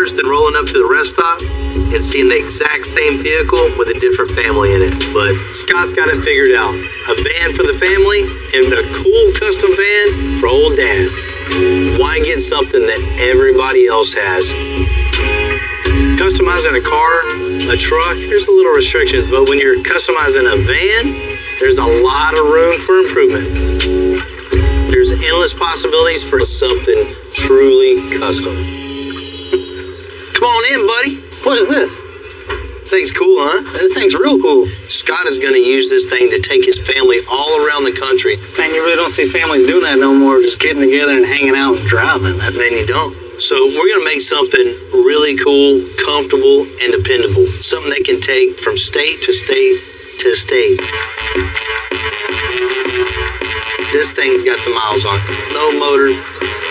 Than rolling up to the rest stop and seeing the exact same vehicle with a different family in it. But Scott's got it figured out. A van for the family and a cool custom van for old Dad. Why get something that everybody else has? Customizing a car, a truck, there's a little restrictions, but when you're customizing a van, there's a lot of room for improvement. There's endless possibilities for something truly custom. Come on in, buddy. What is this? Thing's cool, huh? This thing's real cool. Scott is going to use this thing to take his family all around the country. Man, you really don't see families doing that no more, just getting together and hanging out and driving. Then you don't. So we're going to make something really cool, comfortable, and dependable. Something they can take from state to state to state. This thing's got some miles on it. No motor.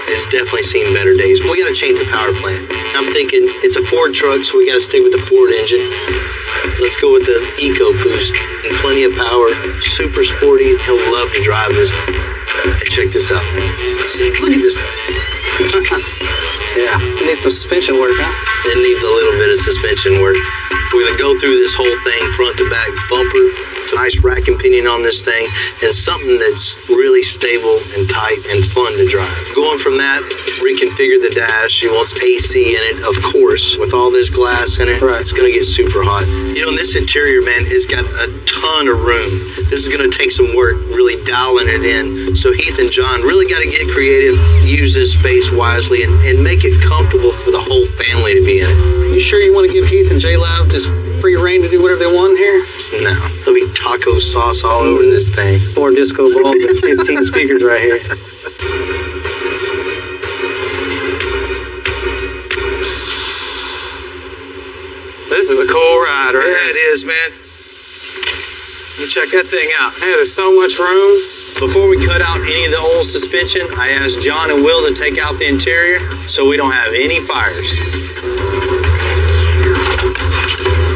It's definitely seen better days. We got to change the power plant. I'm thinking it's a Ford truck, so we got to stick with the Ford engine. Let's go with the EcoBoost and plenty of power. Super sporty. He'll love to drive this. Hey, check this out, man. Look at this. Yeah, it needs some suspension work, huh? It needs a little bit of suspension work. We're going to go through this whole thing, front to back bumper. Nice rack and pinion on this thing, and something that's really stable and tight and fun to drive. Going from that, reconfigure the dash. He wants AC in it, of course. With all this glass in it, right. It's going to get super hot. You know, this interior, man, has got a ton of room. This is going to take some work really dialing it in. So Heath and John really got to get creative, use this space wisely, and make it comfortable for the whole family to be in it. You sure you want to give Heath and J-Live just free reign to do whatever they want here? No. There'll be taco sauce all over this thing. 4 disco balls and 15 speakers right here. This is a cool ride, right? Yeah, it is, man. You check that thing out. Hey, there's so much room. Before we cut out any of the old suspension, I asked John and Will to take out the interior so we don't have any fires.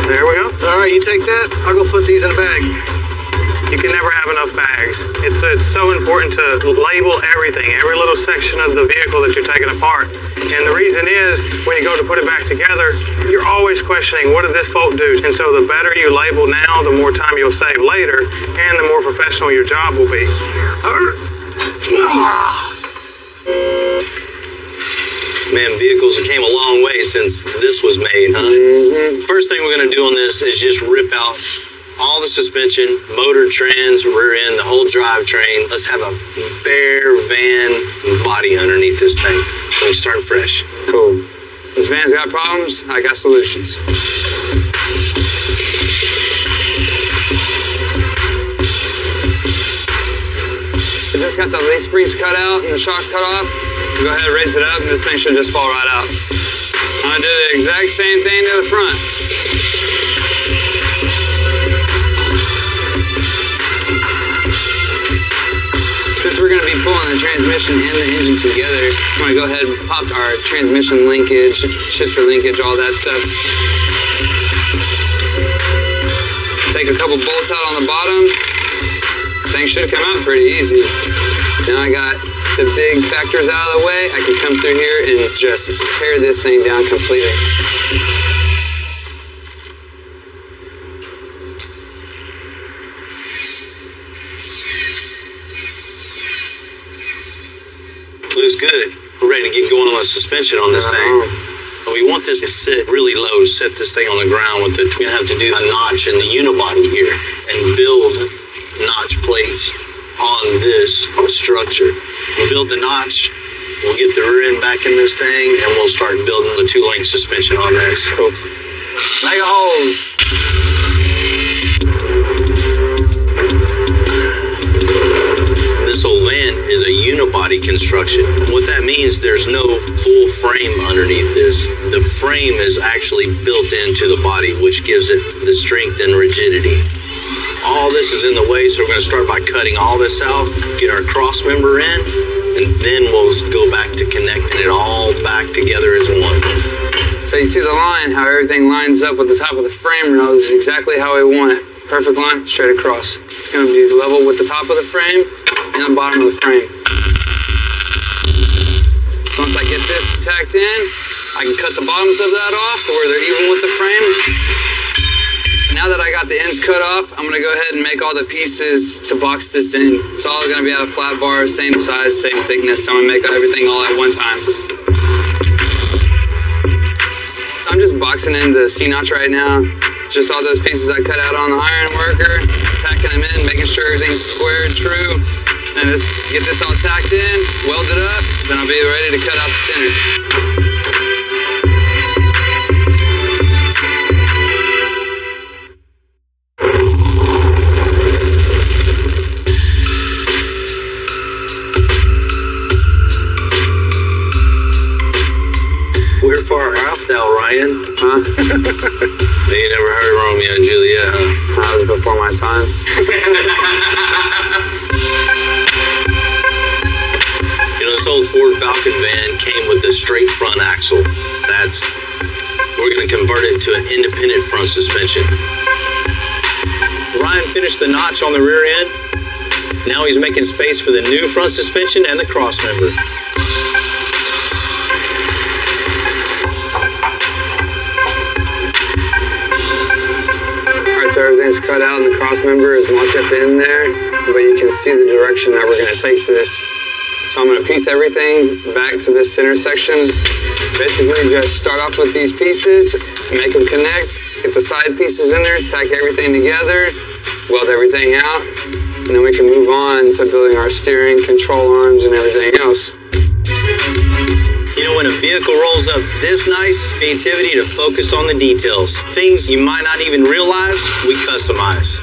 There we go. All right, you take that. I'll go put these in a bag. You can never have enough bags. It's so important to label everything, every little section of the vehicle that you're taking apart. And the reason is, when you go to put it back together, you're always questioning, what did this bolt do? And so the better you label now, the more time you'll save later, and the more professional your job will be. Man, vehicles have came a long way since this was made, huh? Mm-hmm. First thing we're going to do on this is just rip out all the suspension, motor, trans, rear end, the whole drivetrain. Let's have a bare van body underneath this thing. So we start fresh. Cool. This van's got problems, I got solutions. If it's got the leaf springs cut out and the shocks cut off, go ahead and raise it up and this thing should just fall right out. I'm gonna do the exact same thing to the front. Since we're going to be pulling the transmission and the engine together, I'm going to go ahead and pop our transmission linkage, shifter linkage, all that stuff. Take a couple bolts out on the bottom. Things should come out pretty easy. Then I got the big factors out of the way, I can come through here and just tear this thing down completely. Looks good. We're ready to get going on the suspension on this thing. We want this to sit really low, set this thing on the ground with it. We're going to have to do a notch in the unibody here and build notch plates on this structure. We'll build the notch, we'll get the rear end back in this thing, and we'll start building the two-link suspension on this. Cool. Make a hole. This old van is a unibody construction. What that means, there's no full frame underneath this. The frame is actually built into the body, which gives it the strength and rigidity. All this is in the way, so we're going to start by cutting all this out, get our cross member in, and then we'll go back to connecting it all back together as one. So you see the line, how everything lines up with the top of the frame rail. This is exactly how we want it. Perfect line, straight across. It's going to be level with the top of the frame and the bottom of the frame. So once I get this tacked in, I can cut the bottoms of that off to where they're even with the frame. Now that I got the ends cut off, I'm going to go ahead and make all the pieces to box this in. It's all going to be out of flat bar, same size, same thickness. So I'm going to make everything all at one time. I'm just boxing in the C-notch right now. Just all those pieces I cut out on the iron worker, tacking them in, making sure everything's square and true. And just get this all tacked in, weld it up, then I'll be ready to cut out the center. We're far out thou, Ryan. Huh? You never heard Romeo and Juliet, huh? That was before my time. This old Ford Falcon van came with a straight front axle. We're going to convert it to an independent front suspension. Ryan finished the notch on the rear end. Now he's making space for the new front suspension and the cross member. Alright, so everything's cut out and the cross member is marked up in there, but you can see the direction that we're going to take this. So I'm going to piece everything back to this center section. Basically just start off with these pieces, make them connect, get the side pieces in there, tack everything together, weld everything out, and then we can move on to building our steering, control arms, and everything else. You know, when a vehicle rolls up this nice, creativity to focus on the details. Things you might not even realize, we customize.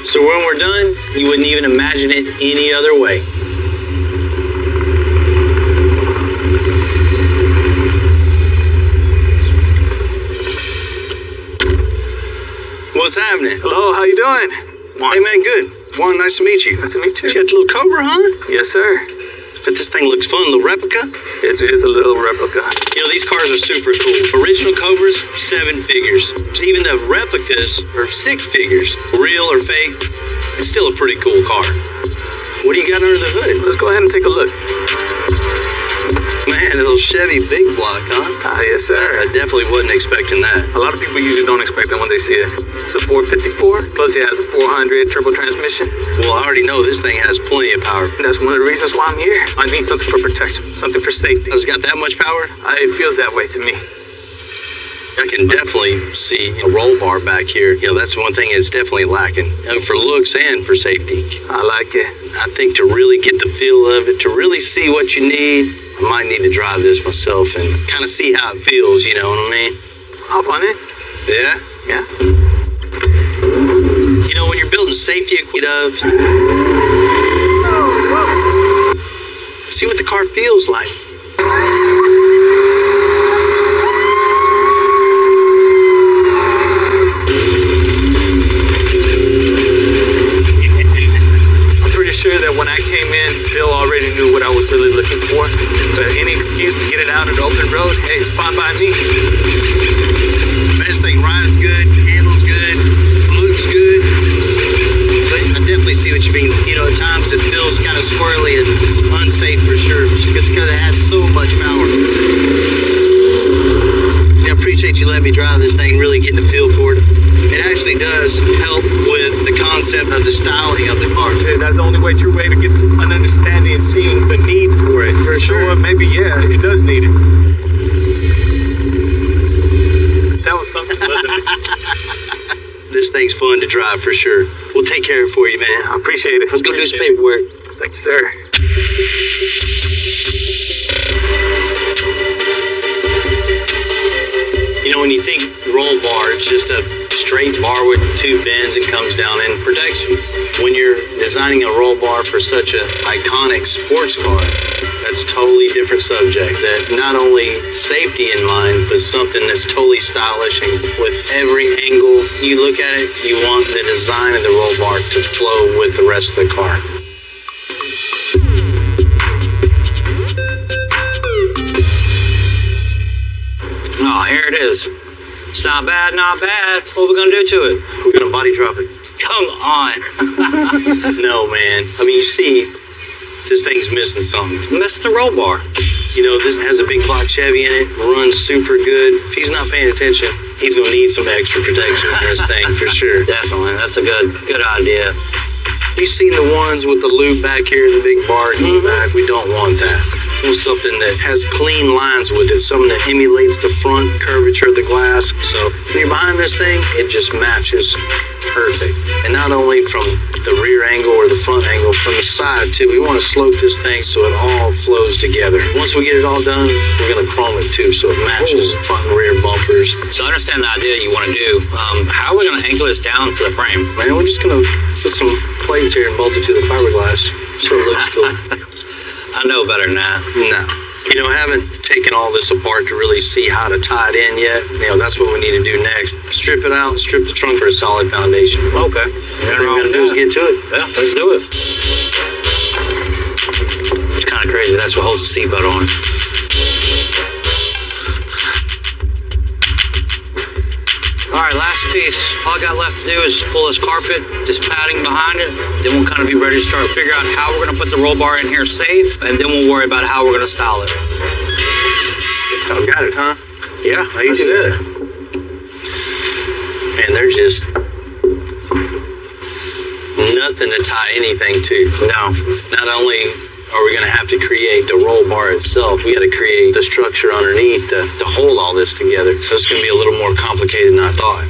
So when we're done, you wouldn't even imagine it any other way. What's happening? Hello, how you doing? Hey man, good. Juan, nice to meet you. Nice to meet you. You got the little Cobra, huh? Yes, sir. But this thing looks fun, a little replica. It is a little replica. You know, these cars are super cool. Original Cobras, 7 figures. Even the replicas are 6 figures. Real or fake, it's still a pretty cool car. What do you got under the hood? Let's go ahead and take a look. Man, a little Chevy big block, huh? Yes, sir. I definitely wasn't expecting that. A lot of people usually don't expect that when they see it. It's a 454, plus it has a 400 turbo transmission. Well, I already know this thing has plenty of power. And that's one of the reasons why I'm here. I need something for protection, something for safety. It's got that much power? It feels that way to me. I can definitely see a roll bar back here. You know, that's one thing it's definitely lacking. And for looks and for safety. I like it. I think to really get the feel of it, to really see what you need, I might need to drive this myself and kind of see how it feels, you know what I mean? Hop on it. Yeah? Yeah. You know, when you're building safety equipment, see what the car feels like. Sure that when I came in, Bill already knew what I was really looking for. But any excuse to get it out on the open road, hey, it's fine by me. This thing rides good, handles good, looks good. But I definitely see what you mean. You know, at times it feels kind of squirrely and unsafe for sure. does help with the concept of the styling of the car. Yeah, that's the only true way to get an understanding and seeing the need for it. For sure. Or maybe, yeah, it does need it. That was something, wasn't it? This thing's fun to drive for sure. We'll take care of it for you, man. I appreciate it. Let's go do this paperwork. Thanks, sir. You know, when you think roll bar, it's just a straight bar with two bends and comes down in protection. When you're designing a roll bar for such an iconic sports car, that's a totally different subject. That not only safety in mind, but something that's totally stylish, and with every angle you look at it, you want the design of the roll bar to flow with the rest of the car. Oh, here it is. It's not bad, not bad. What are we gonna do to it? We're gonna body drop it. Come on. No, man. I mean, you see, this thing's missing something. Missed the roll bar. You know, this has a big block Chevy in it, runs super good. If he's not paying attention, he's gonna need some extra protection on this thing for sure. Definitely. That's a good idea. You've seen the ones with the loop back here, the big bar in the back. We don't want that. We want something that has clean lines with it, something that emulates the front curvature of the glass. So when you're behind this thing, it just matches perfect. And not only from the rear angle or the front angle, from the side too. We want to slope this thing so it all flows together. Once we get it all done, we're going to chrome it too, so it matches the front and rear bumpers. So I understand the idea you want to do. How are we going to anchor this down to the frame? Man, we're just going to put some plates here and bolt it to the fiberglass so it looks cool. I know better than that. No. You know, I haven't taken all this apart to really see how to tie it in yet. You know, that's what we need to do next. Strip it out, strip the trunk for a solid foundation. Okay. All we're going to do is get to it. Yeah, let's do it. It's kind of crazy. That's what holds the seatbelt on. All right, last piece. All I got left to do is pull this carpet, this padding behind it. Then we'll kind of be ready to start figure out how we're going to put the roll bar in here safe, and then we'll worry about how we're going to style it. Oh, got it, huh? Yeah, how you do that? Man, there's just nothing to tie anything to. No. Not only are we going to have to create the roll bar itself, we got to create the structure underneath to hold all this together. So it's going to be a little more complicated than I thought.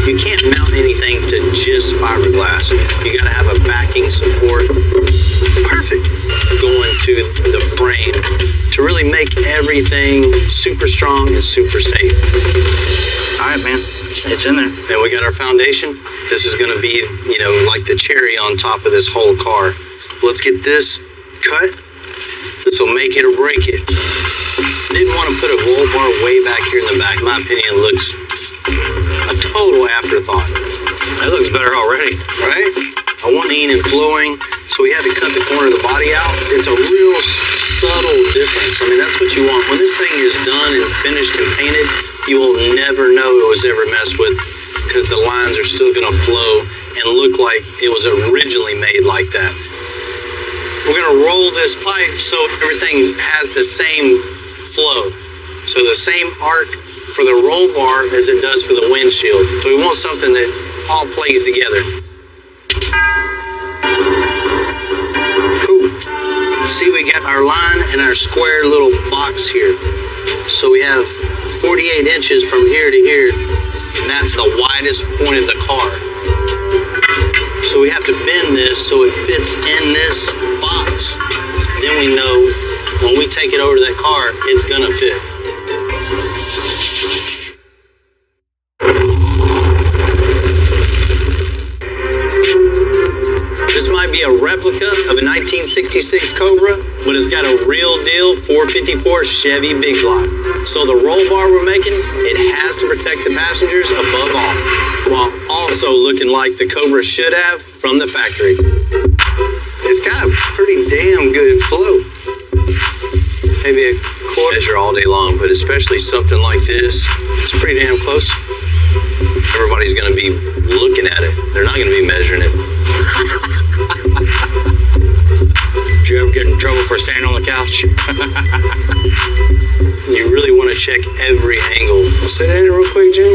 You can't mount anything to just fiberglass. You got to have a backing support. Perfect. Going to the frame to really make everything super strong and super safe. All right, man. It's in there. And we got our foundation. This is going to be, you know, like the cherry on top of this whole car. Let's get this cut. This will make it or break it. Didn't want to put a roll bar way back here in the back. In my opinion, it looks a total afterthought. That looks better already. Right? I want lean and flowing, so we had to cut the corner of the body out. It's a real subtle difference. I mean, that's what you want. When this thing is done and finished and painted, you will never know it was ever messed with, because the lines are still going to flow and look like it was originally made like that. We're going to roll this pipe so everything has the same flow. So the same arc for the roll bar as it does for the windshield. So we want something that all plays together. Cool. See, we got our line and our square little box here. So we have 48 inches from here to here, and that's the widest point of the car. So we have to bend this so it fits in this box. Then we know when we take it over to that car, it's gonna fit. This might be a replica of a 1966 Cobra, but it's got a real deal 454 Chevy Big Block. So the roll bar we're making, it has to protect the passengers above all, while also looking like the Cobra should have from the factory. It's got a pretty damn good flow. Maybe a quarter measure all day long, but especially something like this, it's pretty damn close. Everybody's going to be looking at it. They're not going to be measuring it. Did you ever get in trouble for standing on the couch? You really want to check every angle. Say that real quick, Jim.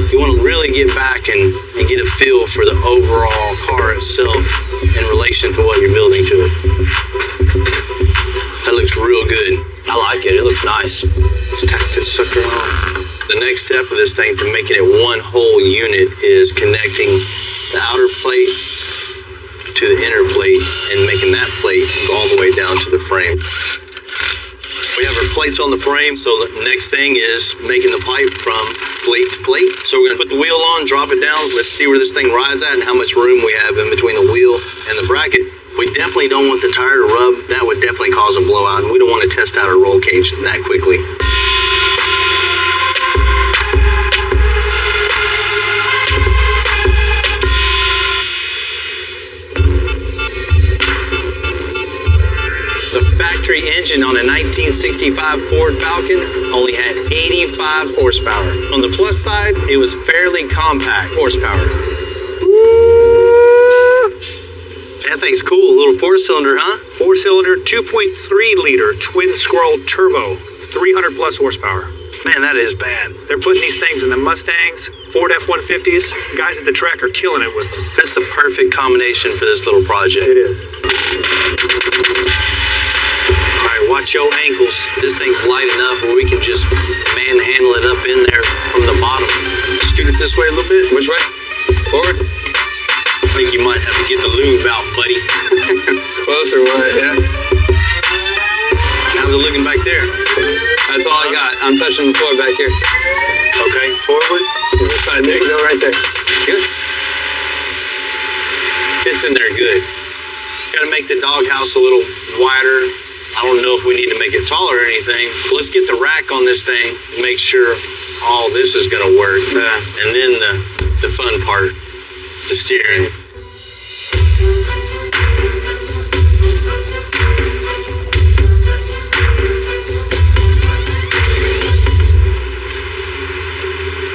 You want to really get back and get a feel for the overall car itself in relation to what you're building to it. That looks real good. I like it. It looks nice. Let's tack this sucker on. The next step of this thing to making it one whole unit is connecting the outer plate to the inner plate and making that plate go all the way down to the frame. We have our plates on the frame, so the next thing is making the pipe from plate to plate. So we're gonna put the wheel on, drop it down. Let's see where this thing rides at and how much room we have in between the wheel and the bracket. We definitely don't want the tire to rub. That would definitely cause a blowout, and we don't want to test out a roll cage that quickly. The factory engine on a 1965 Ford Falcon only had 85 horsepower. On the plus side, it was fairly compact horsepower. That thing's cool. A little four-cylinder, huh? Four-cylinder, 2.3 liter twin scroll turbo, 300 plus horsepower. Man, that is bad. They're putting these things in the Mustangs, Ford F-150s. Guys at the track are killing it with them. That's the perfect combination for this little project. It is. All right, watch your ankles. This thing's light enough where we can just manhandle it up in there from the bottom. Scoot it this way a little bit. Which way? Forward? I think you might have to get the lube out, buddy. It's close or what? Yeah. How's it looking back there? That's all I got. I'm touching the floor back here. Okay, forward. This side, there you go, right there. Good. Fits in there good. Got to make the doghouse a little wider. I don't know if we need to make it taller or anything. Let's get the rack on this thing and make sure all this is going to work. And then the fun part, the steering.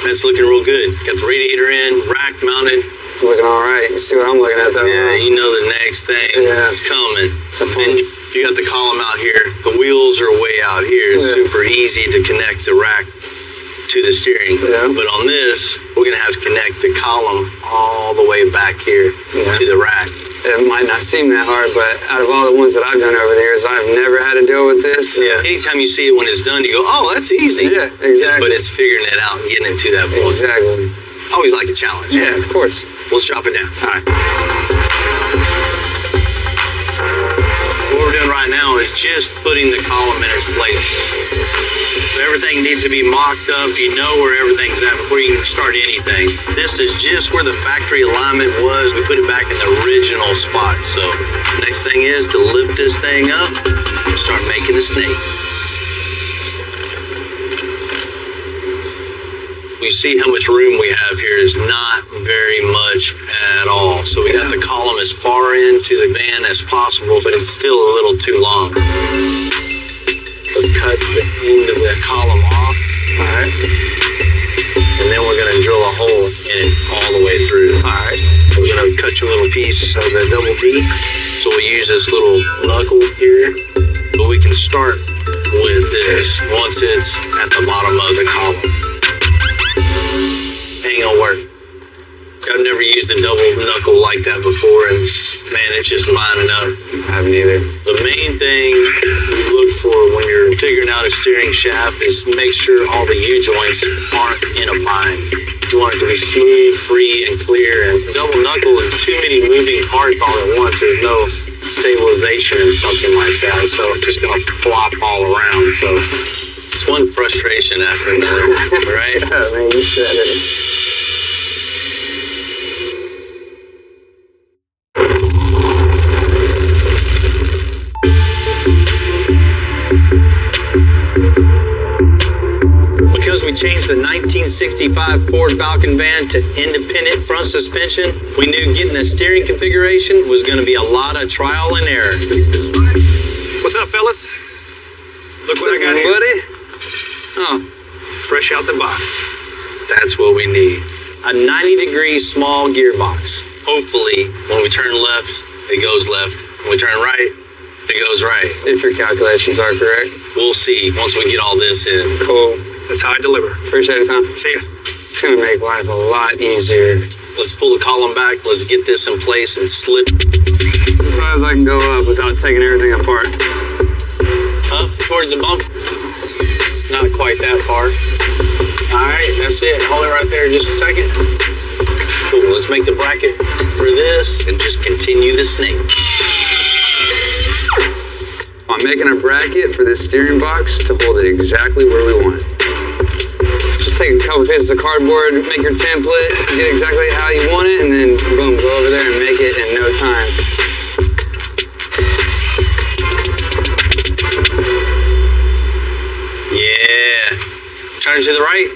That's looking real good. Got the radiator in, rack mounted. Looking all right. You see what I'm looking at, though? Yeah, you know the next thing is coming. And you got the column out here. The wheels are way out here. It's super easy to connect the rack to the steering. Yeah. But on this, we're going to have to connect the column all the way back here to the rack. It might not seem that hard, but out of all the ones that I've done over the years, I've never had to deal with this. Yeah. Anytime you see it when it's done, you go, oh, that's easy. Yeah, exactly. But it's figuring it out and getting it to that point. Exactly. Always like a challenge. Yeah, of course. Let's drop it down. All right. What we're doing right now is just putting the column in its place. Everything needs to be mocked up. You know where everything's at before you can start anything. This is just where the factory alignment was. We put it back in the original spot. So next thing is to lift this thing up and start making the snake. You see how much room we have here is not very much at all. So we got the column as far into the van as possible, but it's still a little too long. Let's cut the end of the column off. All right. And then we're going to drill a hole in it all the way through. All right. We're going to cut you a little piece of the double D. So we use this little knuckle here. But we can start with this once it's at the bottom of the column. Ain't gonna work. I've never used a double knuckle like that before, and man, it's just lining up. I haven't either. The main thing you look for when you're figuring out a steering shaft is make sure all the U-joints aren't in a bind. You want it to be smooth, free, and clear, and double knuckle is too many moving parts all at once. There's no stabilization or something like that, so it's just gonna flop all around. So it's one frustration after another, right? Oh, man, you said it. Because we changed the 1965 Ford Falcon van to independent front suspension, we knew getting the steering configuration was going to be a lot of trial and error. What's up, fellas? Look what I got here. Buddy? Oh, fresh out the box. That's what we need. A 90-degree small gearbox. Hopefully, when we turn left, it goes left. When we turn right, It goes right. If your calculations are correct. We'll see once we get all this in. Cool. That's how I deliver. Appreciate it, Tom. See ya. It's gonna make life a lot easier. Let's pull the column back. Let's get this in place and slip As far as I can go up without taking everything apart. up towards the bump. Not quite that far. All right, that's it. Hold it right there just a second. Cool. Let's make the bracket for this and just continue the snake. I'm making a bracket for this steering box to hold it exactly where we want it. Just take a couple pieces of cardboard, make your template, get exactly how you want it, and then boom, go over there and make it in no time. Yeah. Turn to the right.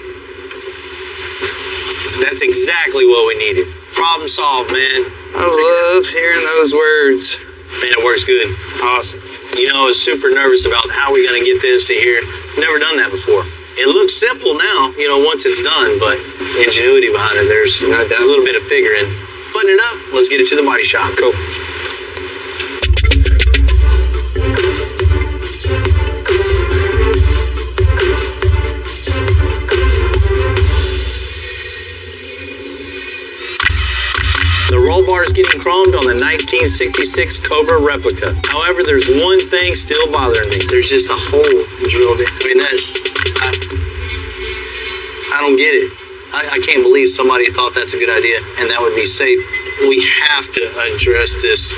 That's exactly what we needed. Problem solved, man. I love hearing those words. Man, it works good. Awesome. You know, I was super nervous about how we're going to get this to here. Never done that before. It looks simple now, you know, once it's done, but the ingenuity behind it, there's a little bit of figuring. Button it up, let's get it to the body shop. Cool. The roll bar is getting chromed on the 1966 Cobra replica. However, there's one thing still bothering me. There's just a hole drilled in. I mean, I don't get it. I can't believe somebody thought that's a good idea and that would be safe. We have to address this.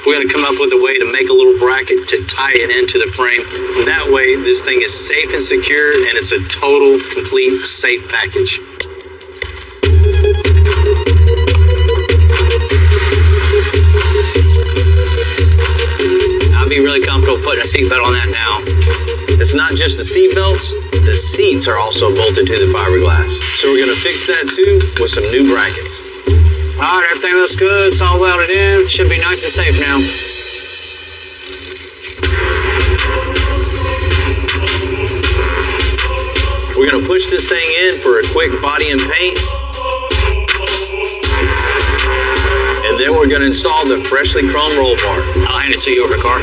We're going to come up with a way to make a little bracket to tie it into the frame. That way, this thing is safe and secure, and it's a total, complete, safe package. I'll be really comfortable putting a seatbelt on that now. It's not just the seat belts, the seats are also bolted to the fiberglass. So we're going to fix that too with some new brackets. All right, everything looks good. It's all welded in. Should be nice and safe now. We're going to push this thing in for a quick body and paint. And then we're going to install the freshly chrome roll bar. I'll hand it to you over the car.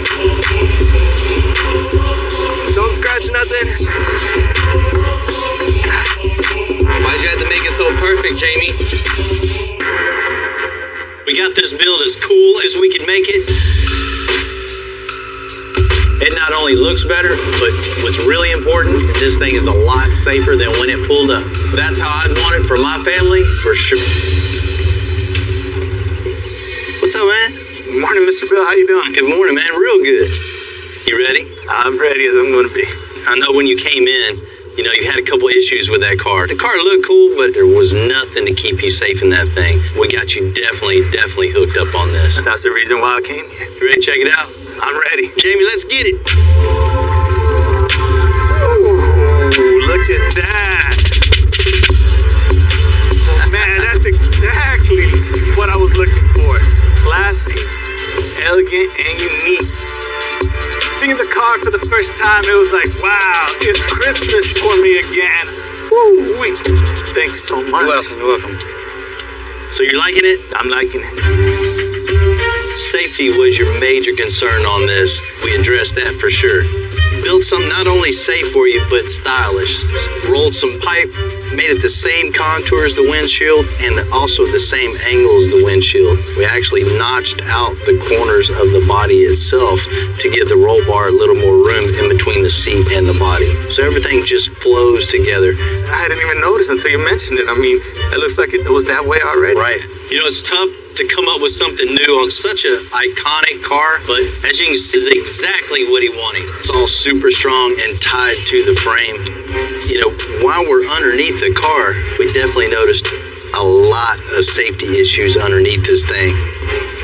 Don't scratch nothing. Why'd you have to make it so perfect, Jamie? We got this build as cool as we can make it. It not only looks better, but what's really important, this thing is a lot safer than when it pulled up. That's how I'd want it for my family, for sure. What's up, man? Good morning, Mr. Bill. How you doing? Good morning, man. Real good. You ready? I'm ready as I'm going to be. I know when you came in, you know, you had a couple issues with that car. The car looked cool, but there was nothing to keep you safe in that thing. We got you definitely hooked up on this. That's the reason why I came here. You ready to check it out? I'm ready. Jamie, let's get it. Ooh, look at that. Man, that's exactly what I was looking for. Classy, elegant, and unique. Seeing the car for the first time, it was like, wow, it's Christmas for me again. Woo-wee. Thank you so much. You're welcome. So you're liking it? I'm liking it. Safety was your major concern on this. We addressed that for sure. Built something not only safe for you, but stylish. Rolled some pipe, made it the same contour as the windshield, and also the same angle as the windshield. We actually notched out the corners of the body itself to give the roll bar a little more room in between the seat and the body. So everything just flows together. I didn't even notice until you mentioned it. I mean, it looks like it was that way already. Right. You know, it's tough to come up with something new on such an iconic car, but as you can see, it's exactly what he wanted. It's all super strong and tied to the frame. You know, while we're underneath the car, we definitely noticed a lot of safety issues underneath this thing.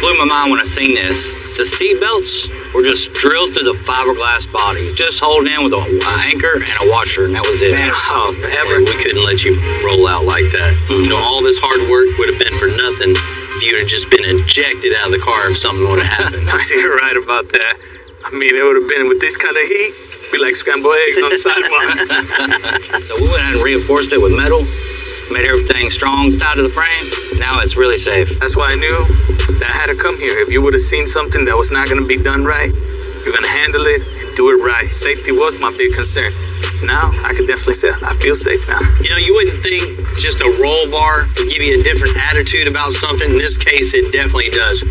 Blew my mind when I seen this. The seat belts were just drilled through the fiberglass body. Just holding in with an anchor and a washer, and that was it. Man, we couldn't let you roll out like that. You know, all this hard work would have been for nothing if you would have just been ejected out of the car if something would have happened. You're right about that. I mean, it would have been with this kind of heat, be like scrambled eggs on the sidewalk. So we went ahead and reinforced it with metal. Made everything strong side of the frame. Now it's really safe. That's why I knew that I had to come here. If you would have seen something that was not going to be done right, you're going to handle it and do it right. Safety was my big concern. Now, I can definitely say I feel safe now. You know, you wouldn't think just a roll bar would give you a different attitude about something. In this case, it definitely does.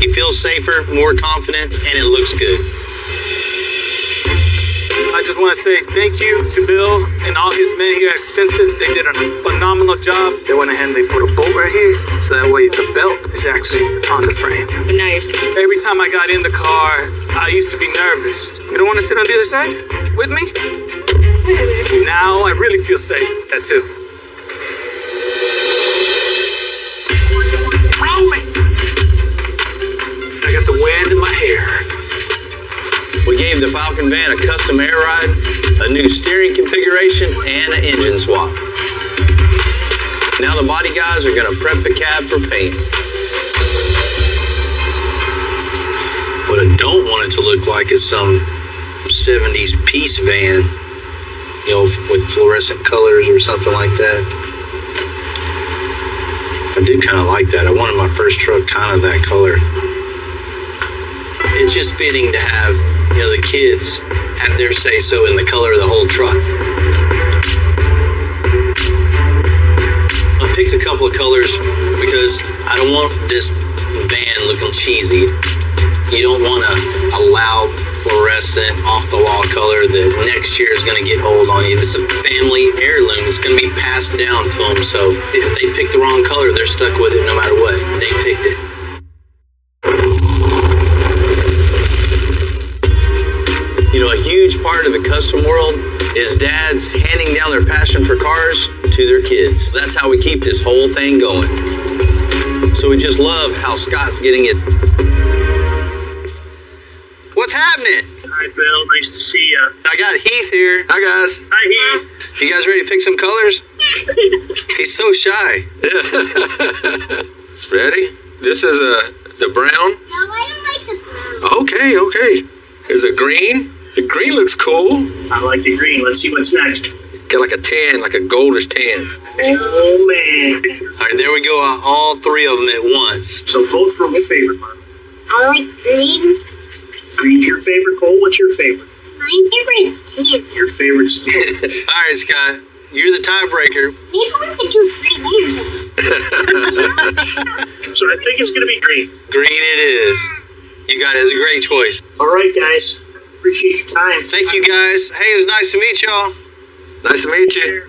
You feel safer, more confident, and it looks good. I just want to say thank you to Bill and all his men here at Extensive. They did a phenomenal job. They went ahead and they put a bolt right here, so that way the belt is actually on the frame. But now you're safe. Every time I got in the car, I used to be nervous. You don't want to sit on the other side with me? Now I really feel safe. That too. I got the wind in my hair. We gave the Falcon van a custom air ride, a new steering configuration, and an engine swap. Now the body guys are going to prep the cab for paint. What I don't want it to look like is some 70s peace van, you know, with fluorescent colors or something like that. I did kind of like that. I wanted my first truck kind of that color. It's just fitting to have, you know, the kids have their say-so in the color of the whole truck. I picked a couple of colors because I don't want this van looking cheesy. You don't want a loud, fluorescent, off-the-wall color that next year is going to get old on you. This is a family heirloom. It's going to be passed down to them. So if they pick the wrong color, they're stuck with it no matter what. They picked it. You know, a huge part of the custom world is dads handing down their passion for cars to their kids. That's how we keep this whole thing going. So we just love how Scott's getting it. What's happening? Hi, Bill. Nice to see you. I got Heath here. Hi, guys. Hi, Heath. You guys ready to pick some colors? He's so shy. Ready? This is the brown. No, I don't like the brown. Okay. There's a green. The green looks cool. I like the green. Let's see what's next. Got like a tan, like a goldish tan. Oh, man. All right, there we go. All three of them at once. So vote for what favorite, Mark? I like green. Green's your favorite, Cole? What's your favorite? My favorite is tan. Your favorite's tan. All right, Scott. You're the tiebreaker. Maybe we could do green or something. So I think it's going to be green. Green it is. You got it. It's a great choice. All right, guys. Appreciate your time. Thank you, guys. Hey, it was nice to meet y'all. Nice to meet you.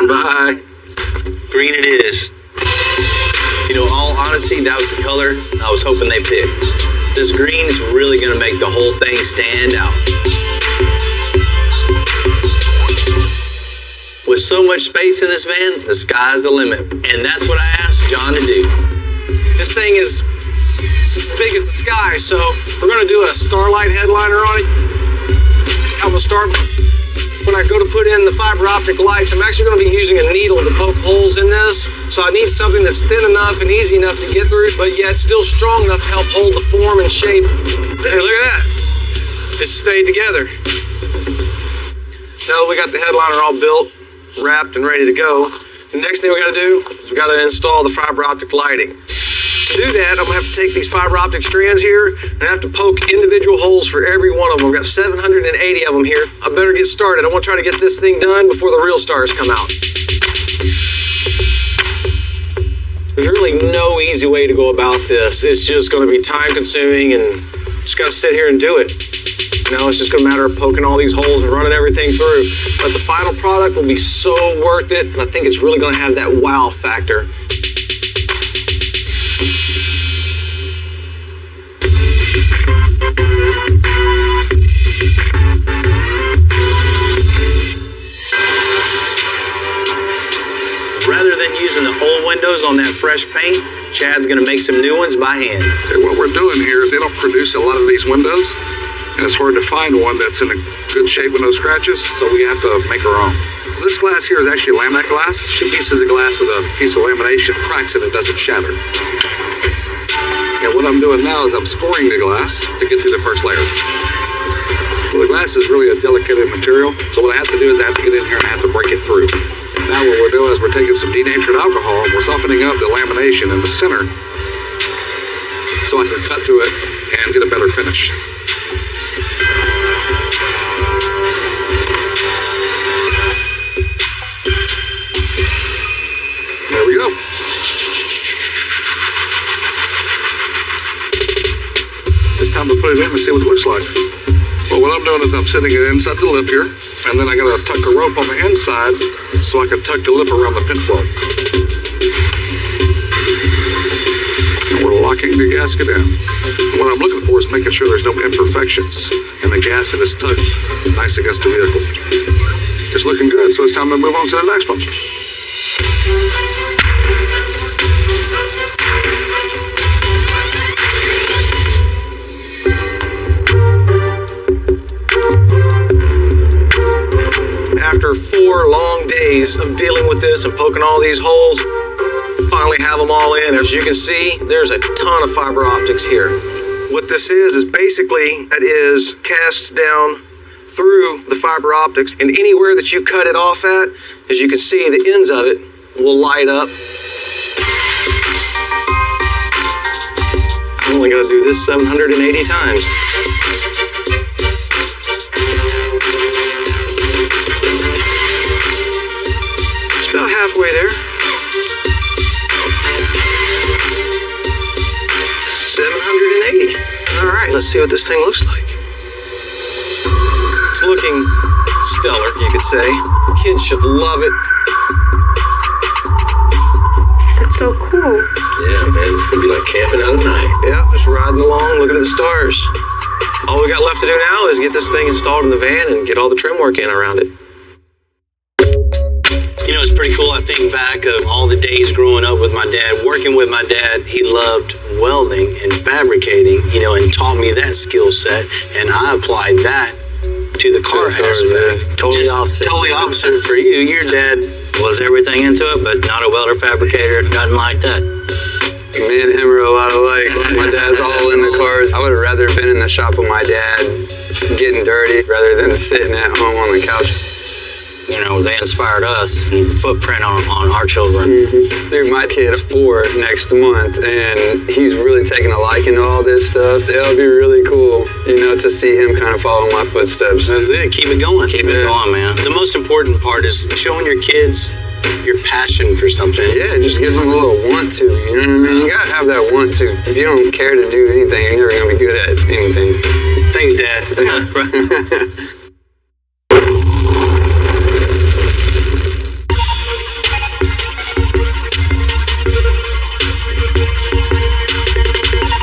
Bye. Green it is. You know, all honesty, that was the color I was hoping they picked. This green is really going to make the whole thing stand out. With so much space in this van, the sky's the limit. And that's what I asked John to do. This thing is as big as the sky, so we're going to do a starlight headliner on it. I'm going to start when I go to put in the fiber optic lights. I'm actually going to be using a needle to poke holes in this, so I need something that's thin enough and easy enough to get through, but yet still strong enough to help hold the form and shape. Hey, look at that. It stayed together. Now that we got the headliner all built, wrapped, and ready to go, the next thing we got to do is we got to install the fiber optic lighting. To do that, I'm going to have to take these fiber optic strands here and I have to poke individual holes for every one of them. I've got 780 of them here. I better get started. I want to try to get this thing done before the real stars come out. There's really no easy way to go about this. It's just going to be time consuming and just got to sit here and do it. Now it's just going to matter of poking all these holes and running everything through. But the final product will be so worth it. And I think it's really going to have that wow factor. Rather than using the old windows on that fresh paint, Chad's going to make some new ones by hand. Okay, what we're doing here is they don't produce a lot of these windows, and it's hard to find one that's in a good shape with no scratches, so we have to make our own. This glass here is actually laminate glass. It's 2 pieces of glass with a piece of lamination cracks and it doesn't shatter. And what I'm doing now is I'm scoring the glass to get through the first layer. Well, the glass is really a delicate material, so what I have to do is I have to get in here and I have to break it through. Now what we're doing is we're taking some denatured alcohol, we're softening up the lamination in the center so I can cut through it and get a better finish. There we go. It's time to put it in and see what it looks like. Well, what I'm doing is I'm setting it inside the lip here, and then I gotta tuck the rope on the inside so I can tuck the lip around the pin float. And we're locking the gasket in. And what I'm looking for is making sure there's no imperfections, and the gasket is tucked nice against the vehicle. It's looking good, so it's time to move on to the next one. After 4 long days of dealing with this and poking all these holes, finally have them all in. As you can see, there's a ton of fiber optics here. What this is basically, that is cast down through the fiber optics, and anywhere that you cut it off at, as you can see, the ends of it will light up. I'm only going to do this 780 times. About halfway there. 780. All right, let's see what this thing looks like. It's looking stellar, you could say. Kids should love it. That's so cool. Yeah, man, it's gonna be like camping out at night. Yeah, just riding along, looking at the stars. All we got left to do now is get this thing installed in the van and get all the trim work in around it. You know, it's pretty cool. I think back of all the days growing up with my dad, working with my dad. He loved welding and fabricating, you know, and taught me that skill set. And I applied that to the car aspect. Totally opposite. Totally opposite for you. Your dad was everything into it, but not a welder, fabricator, nothing like that. Me and him are a lot alike. My dad's all in the cars. I would have rather been in the shop with my dad getting dirty rather than sitting at home on the couch. You know, they inspired us and footprint on our children. Mm-hmm. Dude, my kid's 4 next month, and he's really taking a liking to all this stuff. It'll be really cool, you know, to see him kind of follow my footsteps. That's it. Keep it going. Keep it going, man. The most important part is showing your kids your passion for something. Yeah, it just gives them a little want to, you know what I mean? You gotta have that want to. If you don't care to do anything, you're never gonna be good at anything. Thanks, Dad.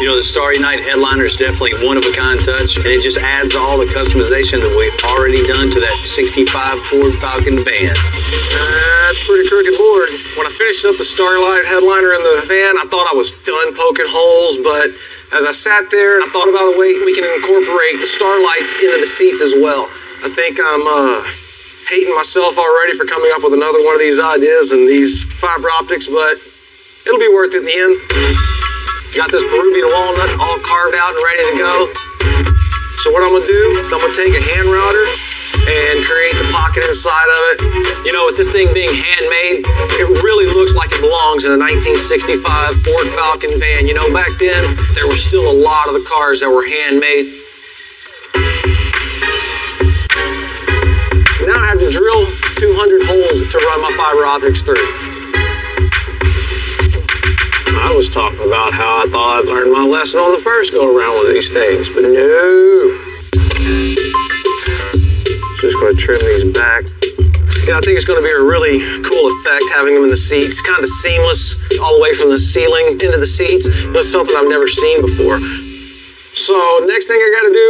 You know, the Starry Night headliner is definitely one-of-a-kind touch, and it just adds all the customization that we've already done to that 65 Ford Falcon van. That's a pretty crooked board. When I finished up the Starlight headliner in the van, I thought I was done poking holes, but as I sat there, I thought about the way we can incorporate the starlights into the seats as well. I think I'm hating myself already for coming up with another one of these ideas and these fiber optics, but it'll be worth it in the end. Got this Peruvian walnut all carved out and ready to go. So what I'm gonna do is I'm gonna take a hand router and create the pocket inside of it. You know, with this thing being handmade, it really looks like it belongs in a 1965 Ford Falcon van. You know, back then, there were still a lot of the cars that were handmade. Now I have to drill 200 holes to run my fiber optics through. I was talking about how I thought I'd learned my lesson on the first go-around with these things, but no. Just going to trim these back. Yeah, I think it's going to be a really cool effect having them in the seats. Kind of seamless all the way from the ceiling into the seats. It's something I've never seen before. So next thing I got to do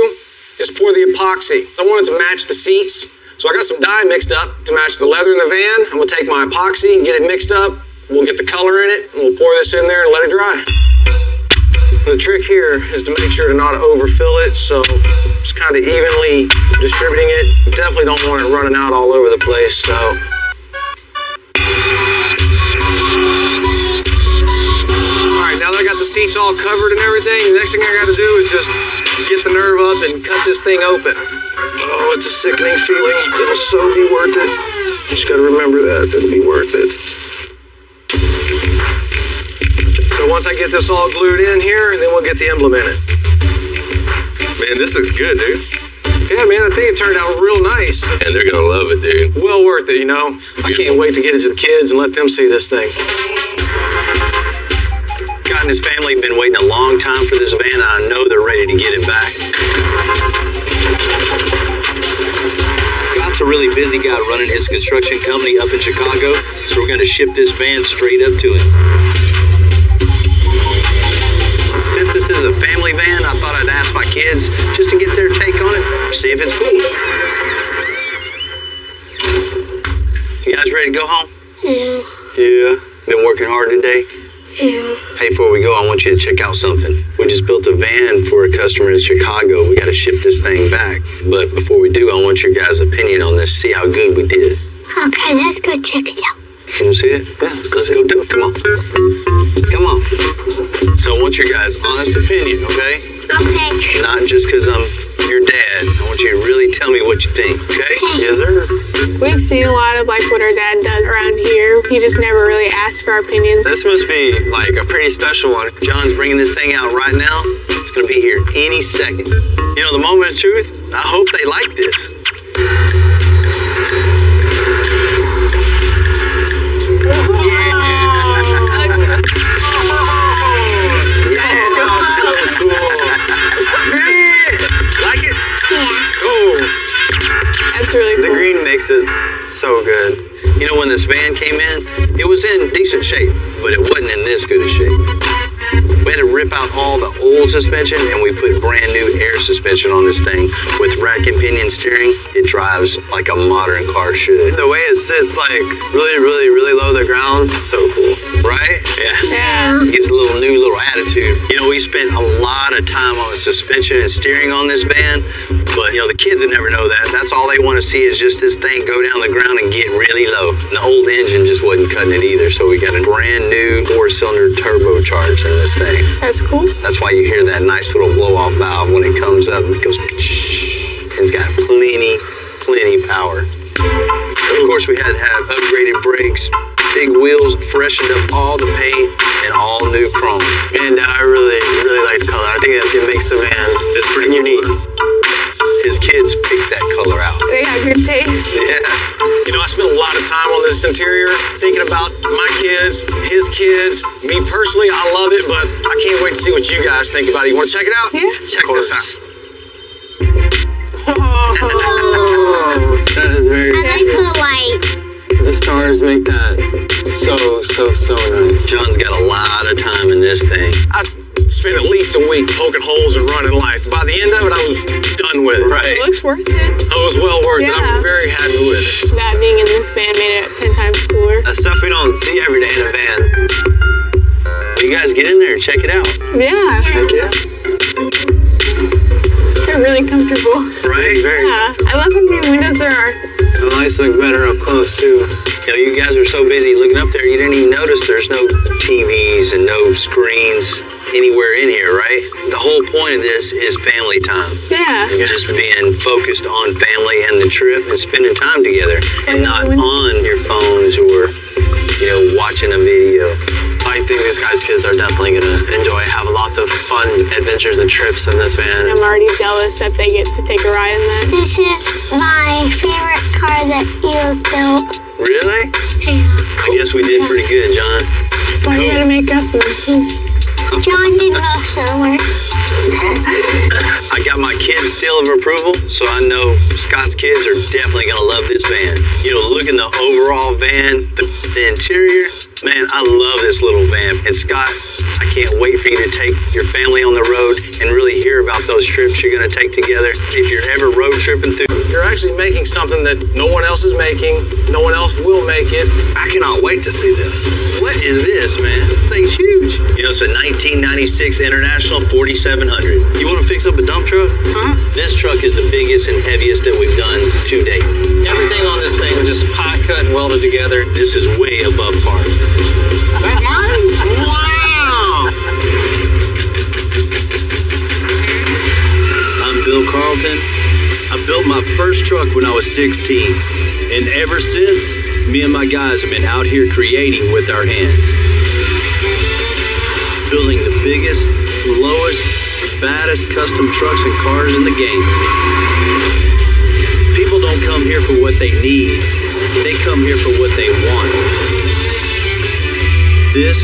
is pour the epoxy. I want it to match the seats. So I got some dye mixed up to match the leather in the van. I'm going to take my epoxy and get it mixed up. We'll get the color in it, and we'll pour this in there and let it dry. The trick here is to make sure to not overfill it, so just kind of evenly distributing it. You definitely don't want it running out all over the place, so. All right, now that I got the seats all covered and everything, the next thing I got to do is just get the nerve up and cut this thing open. Oh, it's a sickening feeling. It'll so be worth it. Just got to remember that. It'll be worth it. once I get this all glued in here, then we'll get the emblem in it. Man, this looks good, dude. Yeah, man, I think it turned out real nice. And they're gonna love it, dude. Well worth it, you know. I can't wait to get it to the kids and let them see this thing. Scott and his family have been waiting a long time for this van, and I know they're ready to get it back. Scott's a really busy guy running his construction company up in Chicago, so we're going to ship this van straight up to him. Since this is a family van, I thought I'd ask my kids just to get their take on it, see if it's cool. You guys ready to go home? Yeah. Yeah. Been working hard today? Yeah. Hey, before we go, I want you to check out something. We just built a van for a customer in Chicago. We got to ship this thing back. But before we do, I want your guys' opinion on this, see how good we did. Okay, let's go check it out. You want to see it? Yeah, let's go do it. Come on. Come on. So I want your guys' honest opinion, okay? Okay. Not just because I'm your dad. I want you to really tell me what you think, okay? Yes, sir. We've seen a lot of like what our dad does around here. He just never really asks for our opinions. This must be like a pretty special one. John's bringing this thing out right now. It's going to be here any second. You know, the moment of truth, I hope they like this. Like it? Yeah. Oh. That's really cool. The green makes it so good. You know, when this van came in, it was in decent shape, but it wasn't in this good a shape. We had to rip out all the old suspension, and we put brand new air suspension on this thing. With rack and pinion steering, it drives like a modern car should. The way it sits like really, really, really low to the ground, so cool. Right? Yeah. It gives a new little attitude. You know, we spent a lot of time on the suspension and steering on this van, but, you know, the kids would never know that. That's all they want to see is just this thing go down the ground and get really low. And the old engine just wasn't cutting it either, so we got a brand new 4-cylinder turbocharged in this thing. That's cool. That's why you hear that nice little blow-off valve when it comes up. It goes, it's got plenty power. Of course, we had to have upgraded brakes, big wheels, freshened up all the paint, and all new chrome. And I really, really like the color. I think it makes the van pretty unique. His kids picked that color out. They got good taste. Yeah. You know, I spent a lot of time on this interior thinking about my kids, his kids, me personally. I love it, but I can't wait to see what you guys think about it. You want to check it out? Yeah. Check this out. That is very I like the lights. The stars make that so nice. John's got a lot of time in this thing. I spent at least a week poking holes and running lights. By the end of it, I was done with it. Right. It looks worth it. It was well worth it. Yeah. I'm very happy with it. That being in this van made it 10 times cooler. That's stuff we don't see every day in a van. You guys get in there and check it out. Yeah. Heck yeah. They're really comfortable. Right? Yeah. I love how many windows there are. The lights look better up close too. You know, you guys are so busy looking up there, you didn't even notice there's no TVs and no screens anywhere in here, right? The whole point of this is family time. Yeah. Just being focused on family and the trip and spending time together and not on your phones or, you know, watching a video. I think these guys' kids are definitely going to enjoy, have lots of fun adventures and trips in this van. I'm already jealous that they get to take a ride in that. This is my favorite car that you built. Really? Yeah. I guess we did pretty good, John. That's why you gotta make us one. John did most of the work. I got my kids' seal of approval, so I know Scott's kids are definitely going to love this van. You know, look at the overall van, the interior. Man, I love this little van. And Scott, I can't wait for you to take your family on the road and really hear about those trips you're going to take together. If you're ever road tripping through. You're actually making something that no one else is making. No one else will make it. I cannot wait to see this. What is this, man? This thing's huge. You know, it's a 1996 International 4700. You want to fix up a dump truck? Huh? This truck is the biggest and heaviest that we've done to date. Everything on this thing was just pot cut and welded together. This is way above par. Wow! I'm Bill Carlton. I built my first truck when I was 16. And ever since, me and my guys have been out here creating with our hands. building the biggest, lowest, baddest custom trucks and cars in the game. People don't come here for what they need. They come here for what they want. This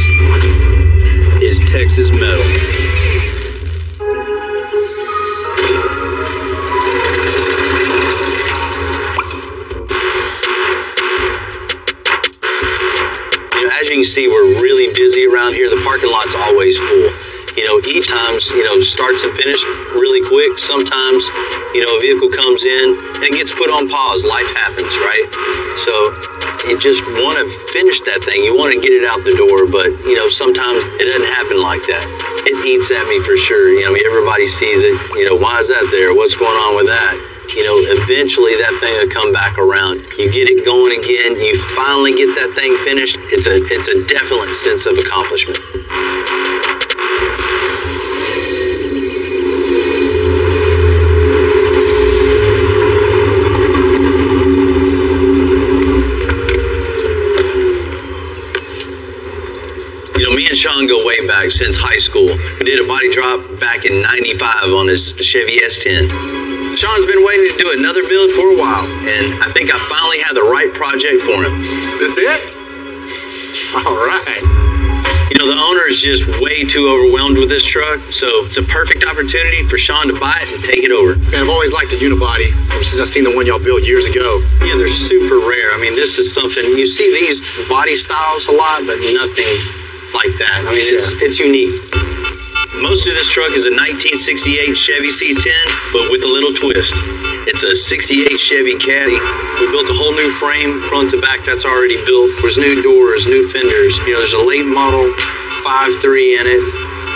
is Texas Metal. As you can see, we're really busy around here. The parking lot's always full. Each time, starts and finish really quick. Sometimes, a vehicle comes in and it gets put on pause. Life happens, right? So you just want to finish that thing. You want to get it out the door, but, sometimes it doesn't happen like that. It eats at me for sure. Everybody sees it. Why is that there? What's going on with that? Eventually that thing will come back around. You get it going again. You finally get that thing finished. It's a definite sense of accomplishment. Me and Sean go way back since high school. We did a body drop back in '95 on his Chevy S10. Sean's been waiting to do another build for a while, and I think I finally have the right project for him. This it? All right. The owner is just way too overwhelmed with this truck, so it's a perfect opportunity for Sean to buy it and take it over. And I've always liked a unibody, ever since I've seen the one y'all built years ago. Yeah, they're super rare. I mean, this is something, you see these body styles a lot, but nothing like that. I mean, it's unique. Most of this truck is a 1968 Chevy C10, but with a little twist. It's a 68 Chevy Caddy. We built a whole new frame, front to back, that's already built. There's new doors, new fenders. There's a late model 5.3 in it,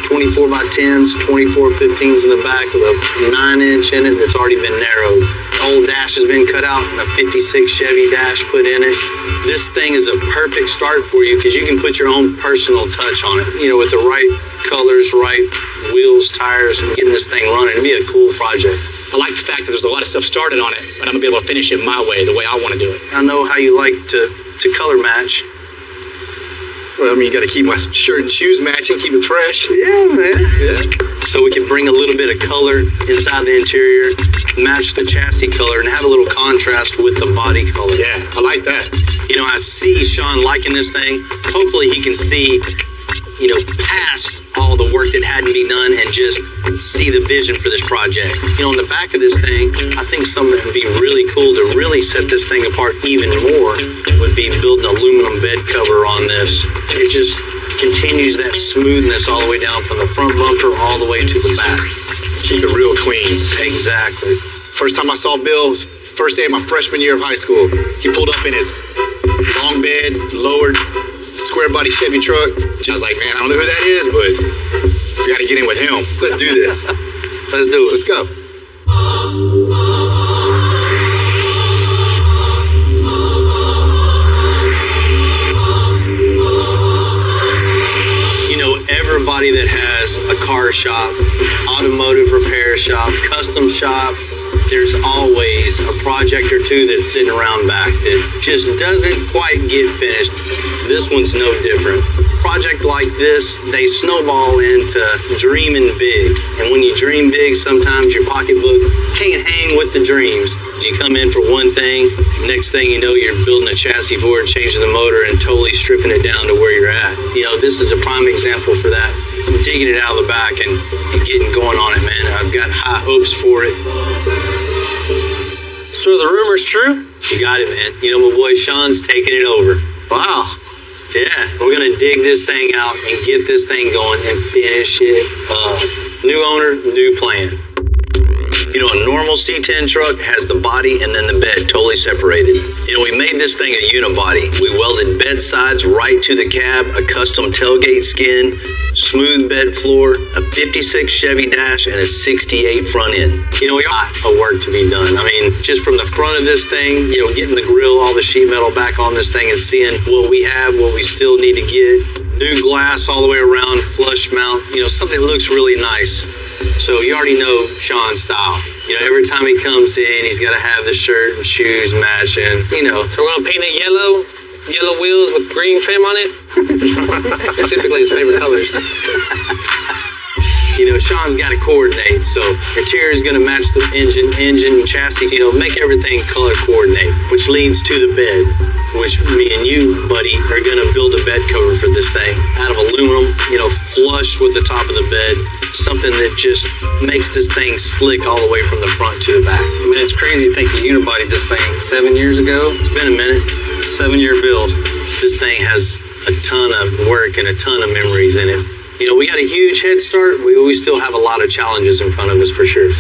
24x10s, 24-15s in the back with a 9-inch in it that's already been narrowed. The old dash has been cut out and a 56 Chevy dash put in it. This thing is a perfect start for you because you can put your own personal touch on it, with the right colors, right wheels, tires, and getting this thing running. It'd be a cool project. I like the fact that there's a lot of stuff started on it, but I'm going to be able to finish it my way, the way I want to do it. I know how you like to color match. Well, you got to keep my shirt and shoes matching, keep it fresh. Yeah, man. Yeah. So we can bring a little bit of color inside the interior, match the chassis color, and have a little contrast with the body color. Yeah, I like that. I see Sean liking this thing. Hopefully he can see, past all the work that had to be done and just see the vision for this project. On the back of this thing, I think something that would be really cool to really set this thing apart even more would be building an aluminum bed cover on this. It just continues that smoothness all the way down from the front bumper all the way to the back. Keep it real clean. Exactly. First time I saw Bill was first day of my freshman year of high school. He pulled up in his long bed, lowered, square body Chevy truck. I was like, man, I don't know who that is, but we got to get in with him. Let's do this. Let's do it. Let's go. Everybody that has a car shop, automotive repair shop, custom shop, there's always a project or two that's sitting around back that just doesn't quite get finished. This one's no different. Project like this, they snowball into dreaming big. And when you dream big, sometimes your pocketbook can't hang with the dreams. You come in for one thing, next thing you know, you're building a chassis for it, changing the motor, and totally stripping it down to where you're at. This is a prime example for that. I'm digging it out of the back and getting going on it, man. I've got high hopes for it. So the rumor's true? You got it, man. My boy Sean's taking it over. Wow. Yeah, we're going to dig this thing out and get this thing going and finish it up. New owner, new plan. A normal C10 truck has the body and then the bed totally separated. We made this thing a unibody. We welded bed sides right to the cab, a custom tailgate skin, smooth bed floor, a 56 Chevy dash, and a 68 front end. We got a work to be done. I mean, just from the front of this thing, getting the grill, all the sheet metal back on this thing and seeing what we have, what we still need to get. New glass all the way around, flush mount, something that looks really nice. So you already know Sean's style. Every time he comes in, he's got to have the shirt and shoes matching. So we're going to paint it yellow yellow wheels with green trim on it. They're typically his favorite colors. You know, Sean's got to coordinate, so interior is going to match the engine, chassis, you know, make everything color coordinate, which leads to the bed, which me and you, buddy, are going to build a bed cover for this thing out of aluminum, you know, flush with the top of the bed, something that just makes this thing slick all the way from the front to the back. I mean, it's crazy to think you unibodied this thing 7 years ago. It's been a minute. 7-year build. This thing has a ton of work and a ton of memories in it. You know, we got a huge head start. We still have a lot of challenges in front of us for sure.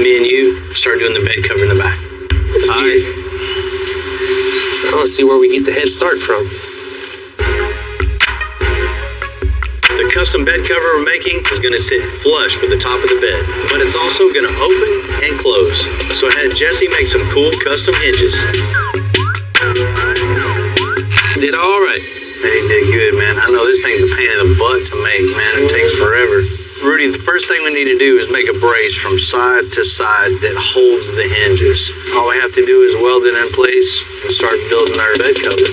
Me and you start doing the bed cover in the back. All right. I want to see where we get the head start from. The custom bed cover we're making is going to sit flush with the top of the bed, but it's also going to open and close. So I had Jesse make some cool custom hinges. Did all right. He did good, man. I know this thing's a pain in the butt to make, man. It takes forever. Rudy, the first thing we need to do is make a brace from side to side that holds the hinges. All we have to do is weld it in place and start building our bed cover.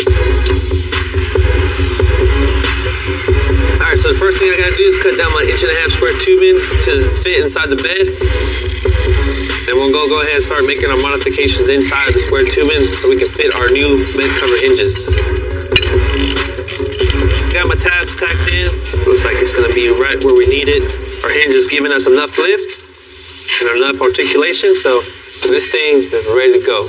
All right, so the first thing I got to do is cut down my 1.5 square tubing to fit inside the bed. Then we'll go ahead and start making our modifications inside the square tubing so we can fit our new bed cover hinges. Got my tabs tacked in. Looks like it's going to be right where we need it. Our hinge is giving us enough lift and enough articulation, so this thing is ready to go.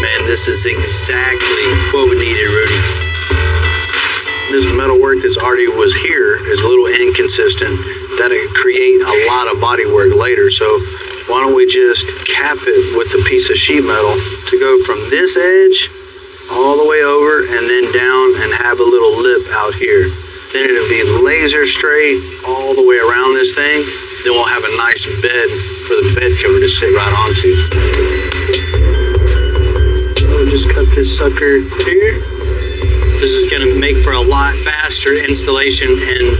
Man, this is exactly what we needed, Rudy. This metal work that's already was here is a little inconsistent. That'll create a lot of body work later, so why don't we just cap it with a piece of sheet metal to go from this edge all the way over and then down and have a little lip out here. Then it'll be laser straight all the way around this thing. Then we'll have a nice bed for the bed cover to sit right onto. We'll just cut this sucker here. This is going to make for a lot faster installation, and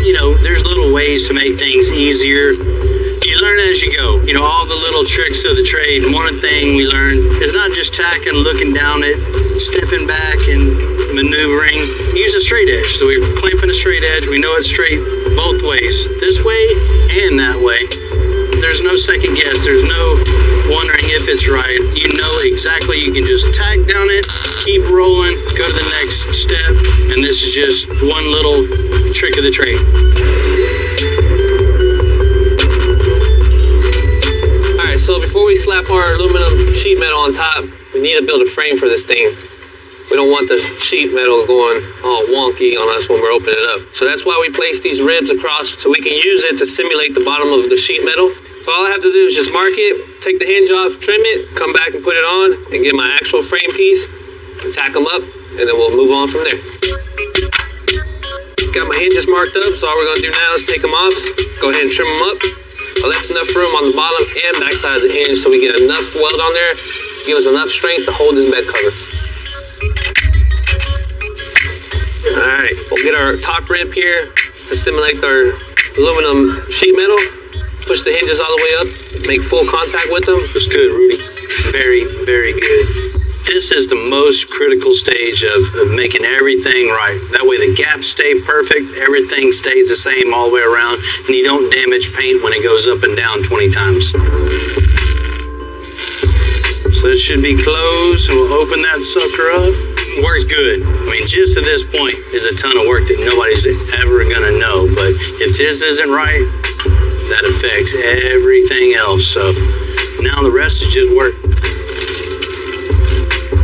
you know, there's little ways to make things easier. You learn as you go. You know, all the little tricks of the trade. One thing we learned is not just tacking, looking down it, stepping back and maneuvering. Use a straight edge. So we're clamping a straight edge. We know it's straight both ways. This way and that way. There's no second guess. There's no wondering if it's right. You know exactly. You can just tack down it, keep rolling, go to the next step, and this is just one little trick of the trade. So before we slap our aluminum sheet metal on top, we need to build a frame for this thing. We don't want the sheet metal going all wonky on us when we're opening it up. So that's why we place these ribs across so we can use it to simulate the bottom of the sheet metal. So all I have to do is just mark it, take the hinge off, trim it, come back and put it on, and get my actual frame piece, and tack them up, and then we'll move on from there. Got my hinges marked up, so all we're gonna do now is take them off, go ahead and trim them up. I left enough room on the bottom and back side of the hinge so we get enough weld on there to give us enough strength to hold this bed cover. Alright, we'll get our top rib here to simulate our aluminum sheet metal. Push the hinges all the way up, make full contact with them. That's good, Rudy. Very, very good. This is the most critical stage of making everything right. That way the gaps stay perfect, everything stays the same all the way around, and you don't damage paint when it goes up and down 20 times. So it should be closed, and we'll open that sucker up. Works good. I mean, just to this point is a ton of work that nobody's ever gonna know, but if this isn't right, that affects everything else. So now the rest is just work.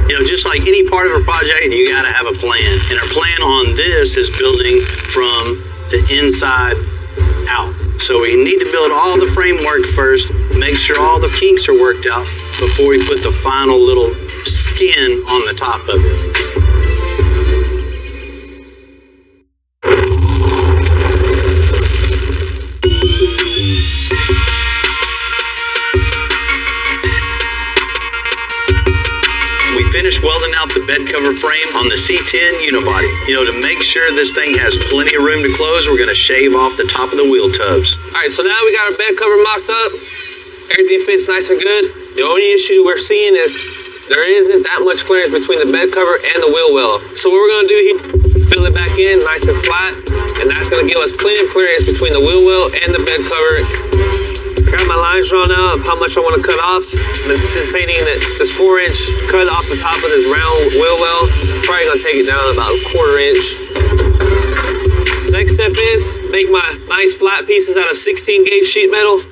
You know, just like any part of a project, you got to have a plan. And our plan on this is building from the inside out. So we need to build all the framework first, make sure all the kinks are worked out before we put the final little skin on the top of it. Finished welding out the bed cover frame on the C10 unibody. You know, to make sure this thing has plenty of room to close, we're going to shave off the top of the wheel tubs. All right, so now we got our bed cover mocked up. Everything fits nice and good. The only issue we're seeing is there isn't that much clearance between the bed cover and the wheel well. So what we're gonna do here, fill it back in nice and flat, and that's gonna give us plenty of clearance between the wheel well and the bed cover. I got my lines drawn out of how much I want to cut off. I'm anticipating that this 4-inch cut off the top of this round wheel well, probably gonna take it down about a 1/4 inch. Next step is make my nice flat pieces out of 16 gauge sheet metal.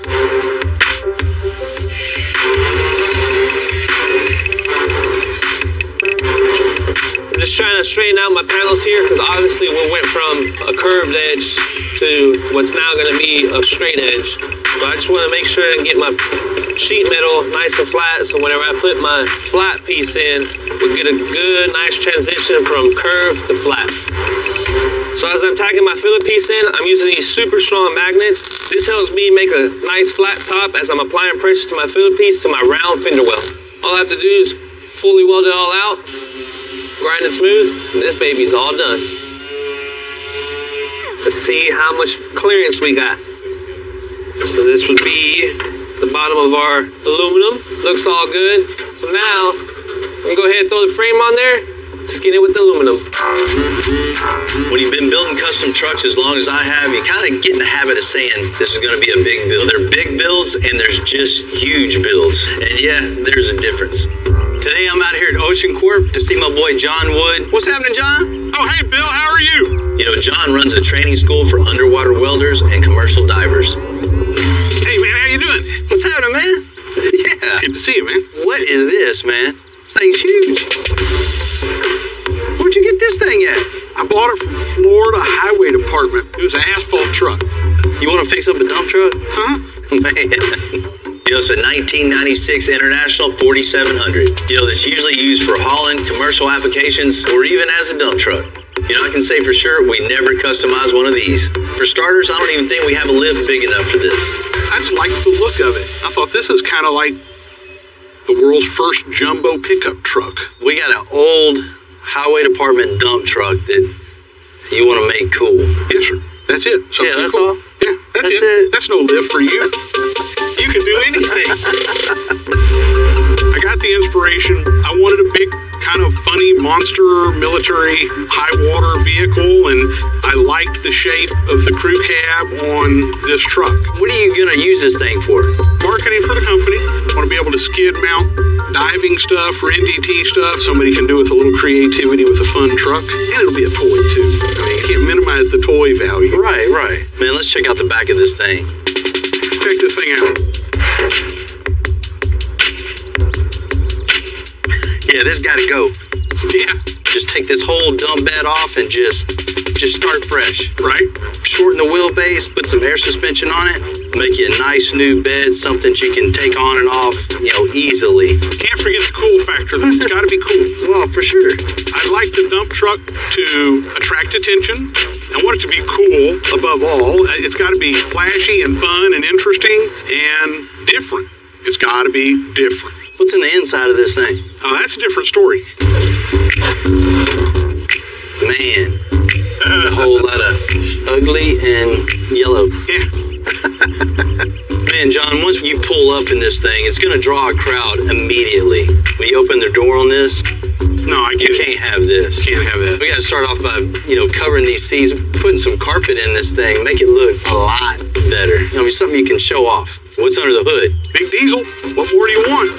I'm just trying to straighten out my panels here because obviously we went from a curved edge to what's now going to be a straight edge. So I just want to make sure and get my sheet metal nice and flat, so whenever I put my flat piece in, we get a good, nice transition from curved to flat. So as I'm tacking my filler piece in, I'm using these super strong magnets. This helps me make a nice flat top as I'm applying pressure to my filler piece to my round fender well. All I have to do is fully weld it all out, grind it smooth, and this baby's all done. Let's see how much clearance we got. So this would be the bottom of our aluminum. Looks all good. So now, I'm gonna go ahead and throw the frame on there, skin it with the aluminum. When you've been building custom trucks as long as I have, you kind of get in the habit of saying this is going to be a big build. There are big builds and there's just huge builds. And yeah, there's a difference. Today I'm out here at Ocean Corp to see my boy John Wood. What's happening, John? Oh, hey, Bill, how are you? You know, John runs a training school for underwater welders and commercial divers. Hey, man, how you doing? What's happening, man? Yeah. Good to see you, man. What is this, man? This thing's huge. Where'd you get this thing at? I bought it from Florida Highway Department. It was an asphalt truck. You want to fix up a dump truck? Huh? Man. You know, it's a 1996 International 4700. You know, that's usually used for hauling, commercial applications, or even as a dump truck. You know, I can say for sure we never customize one of these. For starters, I don't even think we have a lift big enough for this. I just liked the look of it. I thought this is kind of like the world's first jumbo pickup truck. We got an old highway department dump truck that you want to make cool. Yes, sir. That's it. Something yeah, that's cool. all. Yeah, that's it. That's no lift for you. You can do anything. I got the inspiration. I wanted a big, kind of funny monster military high water vehicle, and I liked the shape of the crew cab on this truck. What are you going to use this thing for? Marketing for the company. I want to be able to skid mount diving stuff for NDT stuff. Somebody can do with a little creativity with a fun truck, and it'll be a toy too. I mean, you can't minimize the toy value. Right, right. Man, let's check out the back of this thing. Check this thing out. Yeah, this got to go. Yeah. Just take this whole dump bed off and just start fresh. Right. Shorten the wheelbase, put some air suspension on it, make you a nice new bed, something you can take on and off, you know, easily. Can't forget the cool factor. It's got to be cool. Well, for sure. I'd like the dump truck to attract attention. I want it to be cool above all. It's got to be flashy and fun and interesting and different. It's got to be different. What's in the inside of this thing? That's a different story. Man, there's a whole lot of ugly and yellow. Yeah. Man, John, once you pull up in this thing, it's going to draw a crowd immediately. When you open the door on this, no, I get you can't have this. Can't have that. We got to start off by, you know, covering these seats, putting some carpet in this thing, make it look a lot better. I mean, something you can show off. What's under the hood? Big diesel. What more do you want?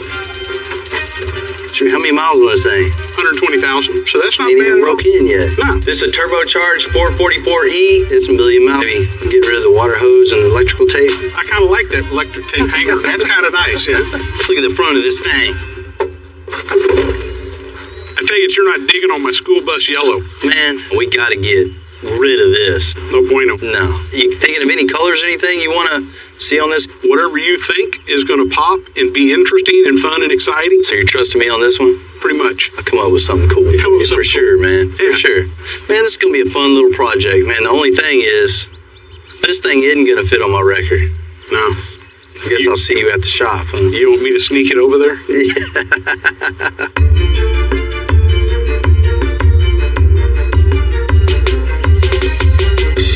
How many miles on this thing? 120,000. So that's not Ain't bad. even broke in yet. No. This is a turbocharged 444E. It's a million miles. Maybe get rid of the water hose and the electrical tape. I kind of like that electric tape hanger. That's kind of nice, yeah. Look at the front of this thing. I tell you, you're not digging on my school bus yellow. Man, we got to get rid of this. No bueno. No. You thinking of any colors or anything you want to see on this? Whatever you think is going to pop and be interesting and fun and exciting. So you're trusting me on this one? Pretty much. I'll come up with something cool for sure, man. Yeah. For sure. Man, this is going to be a fun little project, man. The only thing is, this thing isn't going to fit on my record. No. I guess I'll see you at the shop. Huh? You want me to sneak it over there? Yeah.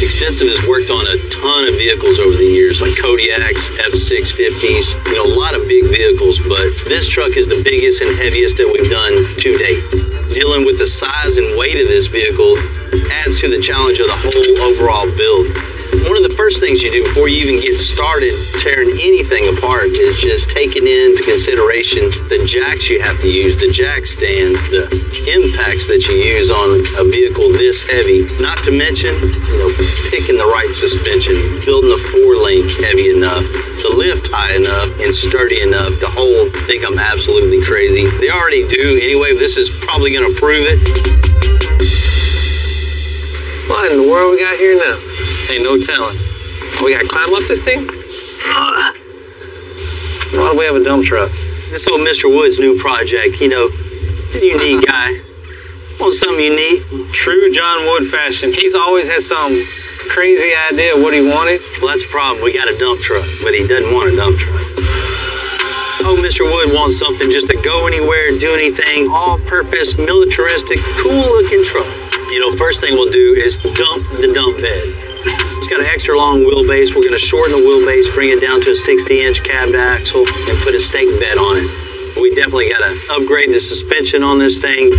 Extensive has worked on a ton of vehicles over the years, like Kodiaks, F650s, you know, a lot of big vehicles, but this truck is the biggest and heaviest that we've done to date. Dealing with the size and weight of this vehicle adds to the challenge of the whole overall build. One of the first things you do before you even get started tearing anything apart is just taking into consideration the jacks you have to use, the jack stands, the impacts that you use on a vehicle this heavy. Not to mention, you know, picking the right suspension, building a 4-link heavy enough, the lift high enough and sturdy enough to hold. I think I'm absolutely crazy. They already do anyway. This is probably going to prove it. What in the world we got here now? Ain't no telling. We gotta climb up this thing? Why do we have a dump truck? This old Mr. Wood's new project, you know, unique guy. Want something unique? True John Wood fashion. He's always had some crazy idea of what he wanted. Well, that's the problem. We got a dump truck, but he doesn't want a dump truck. Oh, Mr. Wood wants something just to go anywhere, do anything, all-purpose, militaristic, cool-looking truck. You know, first thing we'll do is dump the dump bed. It's got an extra long wheelbase. We're going to shorten the wheelbase, bring it down to a 60-inch cab axle, and put a stake bed on it. We definitely got to upgrade the suspension on this thing,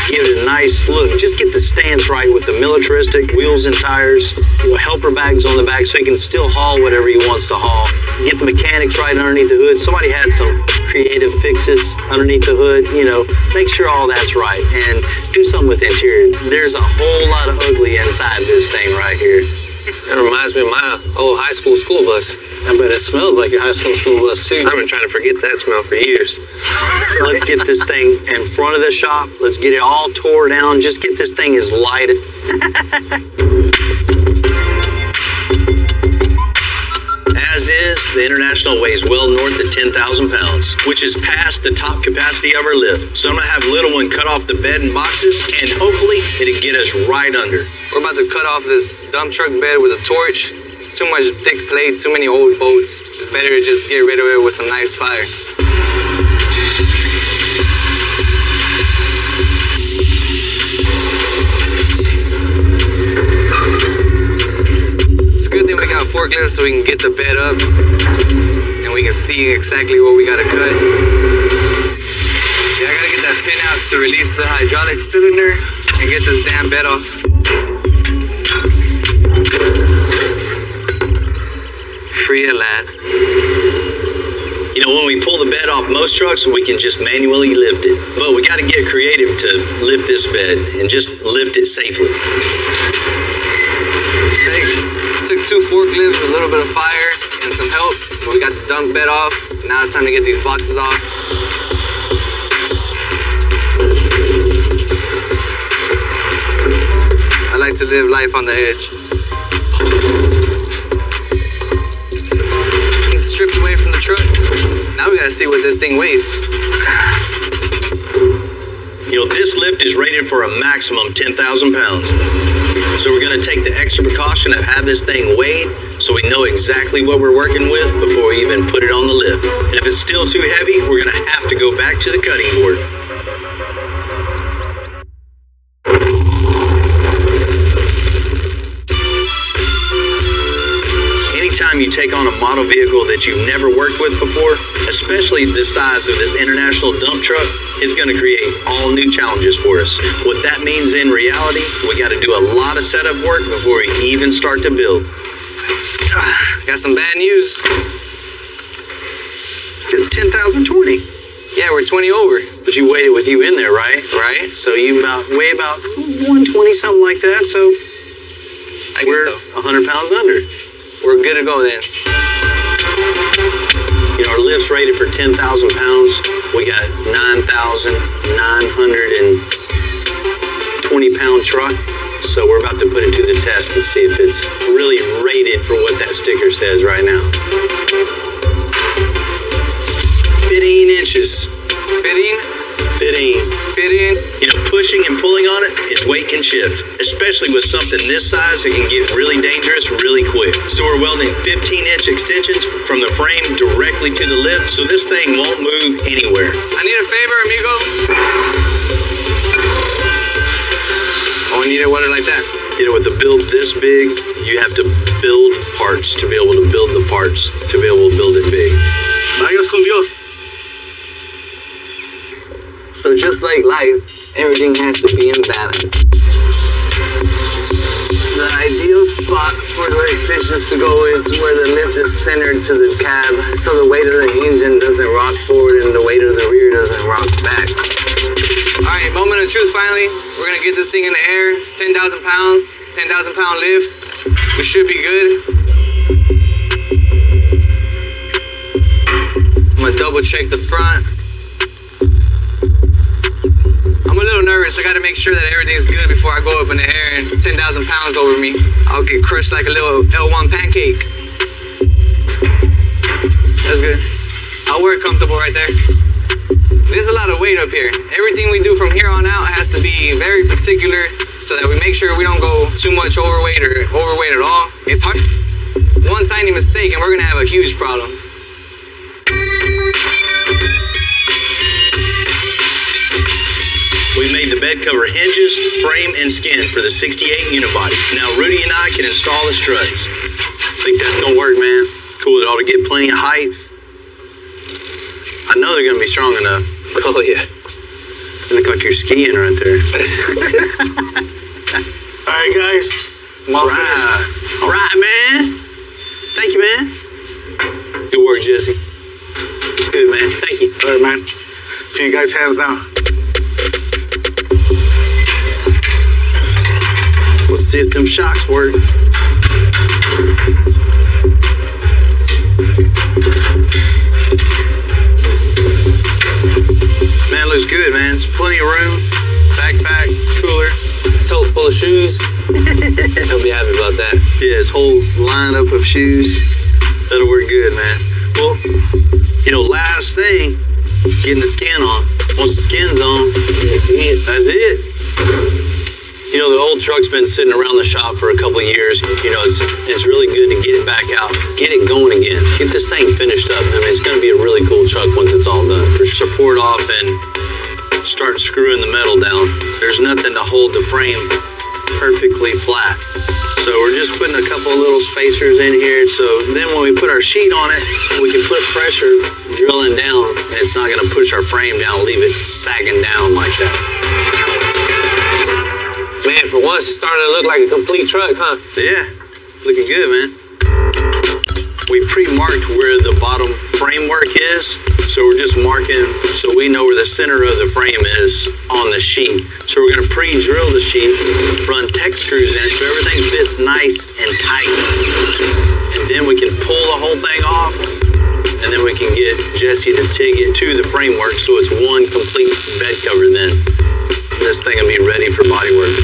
give it a nice look. Just get the stance right with the militaristic wheels and tires, you know, helper bags on the back so he can still haul whatever he wants to haul. Get the mechanics right underneath the hood. Somebody had some creative fixes underneath the hood, you know, make sure all that's right and do something with the interior. There's a whole lot of ugly inside this thing right here. That reminds me of my old high school bus. I bet it smells like your high school bus too. I've been trying to forget that smell for years. Let's get this thing in front of the shop. Let's get it all tore down. Just get this thing as light. As is, the International weighs well north of 10,000 pounds, which is past the top capacity of our lift. So I'm going to have little one cut off the bed and boxes, and hopefully it'll get us right under. We're about to cut off this dump truck bed with a torch. It's too much thick plate, too many old bolts. It's better to just get rid of it with some nice fire. It's a good thing we got forklifts so we can get the bed up and we can see exactly what we gotta cut. Yeah, I gotta get that pin out to release the hydraulic cylinder and get this damn bed off. Free at last. You know, when we pull the bed off most trucks, we can just manually lift it. But we got to get creative to lift this bed and just lift it safely. Took 2 forklifts, a little bit of fire, and some help. But we got the dump bed off. Now it's time to get these boxes off. I like to live life on the edge. Stripped away from the truck. Now we gotta see what this thing weighs. You know, this lift is rated for a maximum 10,000 pounds. So we're gonna take the extra precaution of have this thing weighed so we know exactly what we're working with before we even put it on the lift. And if it's still too heavy, we're gonna have to go back to the cutting board. Anytime you take on a model vehicle that you've never worked with before, especially the size of this International dump truck, is going to create all new challenges for us. What that means in reality, we got to do a lot of setup work before we even start to build. Got some bad news. 10,020. Yeah, we're 20 over. But you weighed it with you in there, right? Right. So you weigh about 120, something like that. So we're 100 pounds under. We're good to go then. You know, our lift's rated for 10,000 pounds. We got 9,920 pound truck. So we're about to put it to the test and see if it's really rated for what that sticker says right now. 15 inches. 15? 15. You know, pushing and pulling on it, its weight can shift, especially with something this size. It can get really dangerous really quick. So we're welding 15-inch extensions from the frame directly to the lift, so this thing won't move anywhere. I need a favor, amigo. Oh, we need it welded like that. You know, with a build this big, you have to build parts to be able to build the parts to be able to build it big. Vayas con Dios. So just like life, everything has to be in balance. The ideal spot for the extensions to go is where the lift is centered to the cab, so the weight of the engine doesn't rock forward and the weight of the rear doesn't rock back. Alright, moment of truth finally. We're gonna get this thing in the air. It's 10,000 pounds, 10,000 pound lift. We should be good. I'm gonna double check the front. I'm a little nervous. I gotta make sure that everything's good before I go up in the air and 10,000 pounds over me. I'll get crushed like a little L1 pancake. That's good. I'll wear it comfortable right there. There's a lot of weight up here. Everything we do from here on out has to be very particular so that we make sure we don't go too much overweight or overweight at all. It's hard. One tiny mistake and we're gonna have a huge problem. We made the bed cover hinges, frame, and skin for the 68 unibody. Now Rudy and I can install the struts. Think that's gonna work, man? Cool, it ought to get plenty of height. I know they're gonna be strong enough. Oh yeah. You look like you're skiing right there. All right, guys. All right, man. Thank you, man. Good work, Jesse. It's good, man. Thank you. All right, man. See you guys' hands now. Let's see if them shocks work. Man, looks good, man. There's plenty of room. Backpack, cooler. Tote full of shoes. He'll be happy about that. Yeah, his whole lineup of shoes. That'll work good, man. Well, you know, last thing, getting the skin on. Once the skin's on, that's it. You know, the old truck's been sitting around the shop for a couple of years. You know, it's really good to get it back out, get it going again, get this thing finished up. I mean, it's going to be a really cool truck once it's all done. For support off and start screwing the metal down, there's nothing to hold the frame perfectly flat. So we're just putting a couple of little spacers in here. So then when we put our sheet on it, we can put pressure drilling down, and it's not going to push our frame down, leave it sagging down like that. Man, for once, it's starting to look like a complete truck, huh? Yeah, looking good, man. We pre-marked where the bottom framework is, so we're just marking so we know where the center of the frame is on the sheet. So we're going to pre-drill the sheet, run tech screws in it so everything fits nice and tight. And then we can pull the whole thing off, and then we can get Jesse to TIG it to the framework so it's one complete bed cover then. This thing will be ready for body work.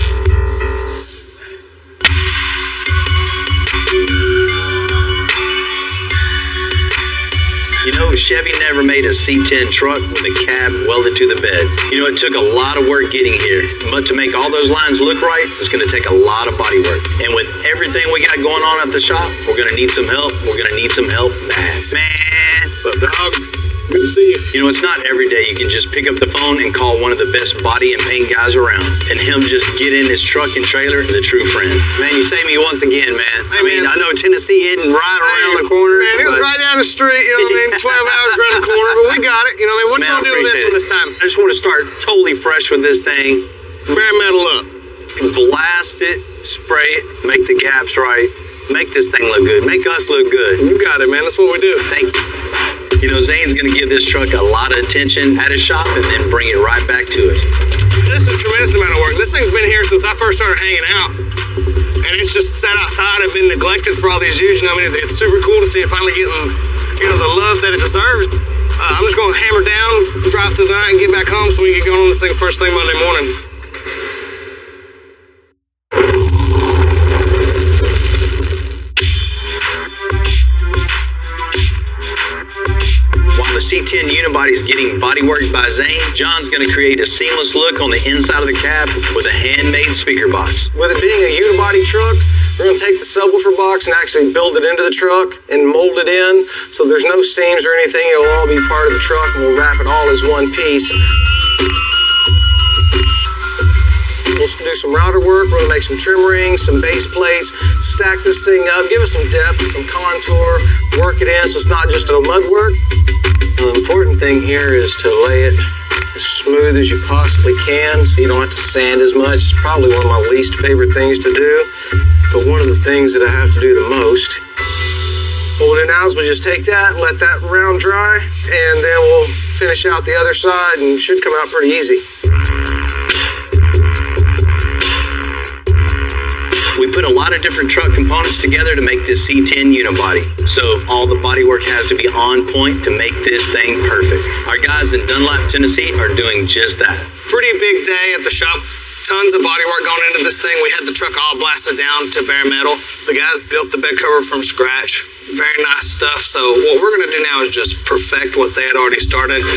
You know, Chevy never made a C10 truck with a cab welded to the bed. You know, it took a lot of work getting here, but to make all those lines look right, it's going to take a lot of body work. And with everything we got going on at the shop, we're going to need some help. We're going to need some help bad. Man, what's up, dog? Good to see you. You know, it's not every day you can just pick up the phone and call one of the best body and paint guys around. And him just get in his truck and trailer is a true friend. Man, you saved me once again, man. I mean, I know Tennessee isn't right around the corner. Man, it was right down the street, you know what I mean? 12 hours around the corner, but we got it. You know what I mean? What you gonna do with this one this time? I just want to start totally fresh with this thing. Bare metal up. Blast it, spray it, make the gaps right. Make this thing look good. Make us look good. You got it, man. That's what we do. Thank you. You know, Zane's going to give this truck a lot of attention at his shop and then bring it right back to us. This is a tremendous amount of work. This thing's been here since I first started hanging out. And it's just sat outside and been neglected for all these years. You know, I mean, it's super cool to see it finally getting, you know, the love that it deserves. I'm just going to hammer down, drive through the night, and get back home so we can get going on this thing first thing Monday morning. The C10 unibody is getting bodyworked by Zane. John's going to create a seamless look on the inside of the cab with a handmade speaker box. With it being a unibody truck, we're going to take the subwoofer box and actually build it into the truck and mold it in so there's no seams or anything. It'll all be part of the truck and we'll wrap it all as one piece. We'll do some router work. We're gonna make some trim rings, some base plates, stack this thing up, give it some depth, some contour, work it in so it's not just a mud work. The important thing here is to lay it as smooth as you possibly can so you don't have to sand as much. It's probably one of my least favorite things to do, but one of the things that I have to do the most. What we'll do now is we'll just take that and let that round dry, and then we'll finish out the other side and it should come out pretty easy. We put a lot of different truck components together to make this C10 unibody. So all the bodywork has to be on point to make this thing perfect. Our guys in Dunlap, Tennessee are doing just that. Pretty big day at the shop. Tons of bodywork going into this thing. We had the truck all blasted down to bare metal. The guys built the bed cover from scratch. Very nice stuff. So what we're going to do now is just perfect what they had already started.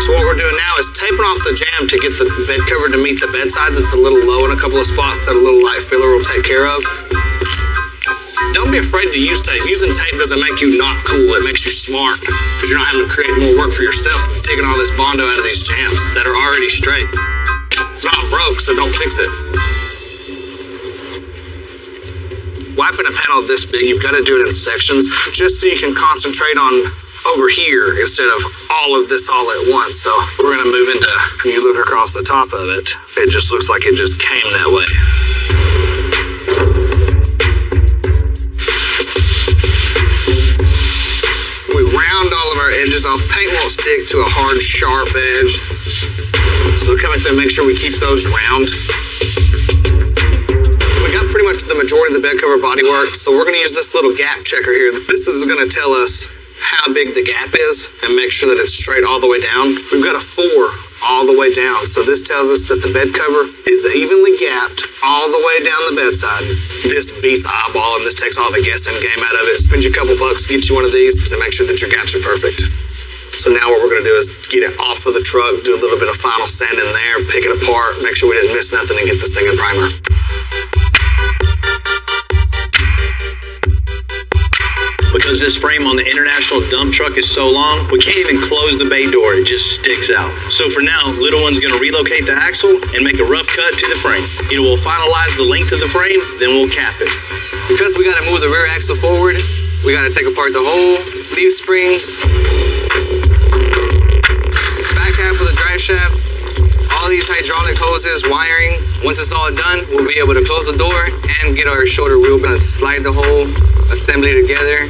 So what we're doing now is taping off the jam to get the bed cover to meet the bed sides. It's a little low in a couple of spots that a little light filler will take care of. Don't be afraid to use tape. Using tape doesn't make you not cool. It makes you smart because you're not having to create more work for yourself and taking all this Bondo out of these jams that are already straight. It's not broke, so don't fix it. Wiping a panel this big, you've got to do it in sections just so you can concentrate on over here instead of all of this all at once. So we're going to move into, when you look across the top of it, it just looks like it just came that way. We round all of our edges off. Paint won't stick to a hard, sharp edge. So we're coming through and make sure we keep those round. We got pretty much the majority of the bed cover bodywork, so we're going to use this little gap checker here. This is going to tell us how big the gap is and make sure that it's straight all the way down. We've got a 4 all the way down. So this tells us that the bed cover is evenly gapped all the way down the bedside. This beats eyeball and this takes all the guessing game out of it. Spend you a couple bucks, get you one of these to make sure that your gaps are perfect. So now what we're going to do is get it off of the truck, do a little bit of final sand in there, pick it apart, make sure we didn't miss nothing and get this thing in primer. Because this frame on the International dump truck is so long, we can't even close the bay door. It just sticks out. So for now, Little One's going to relocate the axle and make a rough cut to the frame. Either we'll finalize the length of the frame, then we'll cap it. Because we got to move the rear axle forward, we got to take apart the whole leaf springs, back half of the drive shaft, all these hydraulic hoses, wiring. Once it's all done, we'll be able to close the door and get our shoulder wheel. We're going to slide the whole assembly together.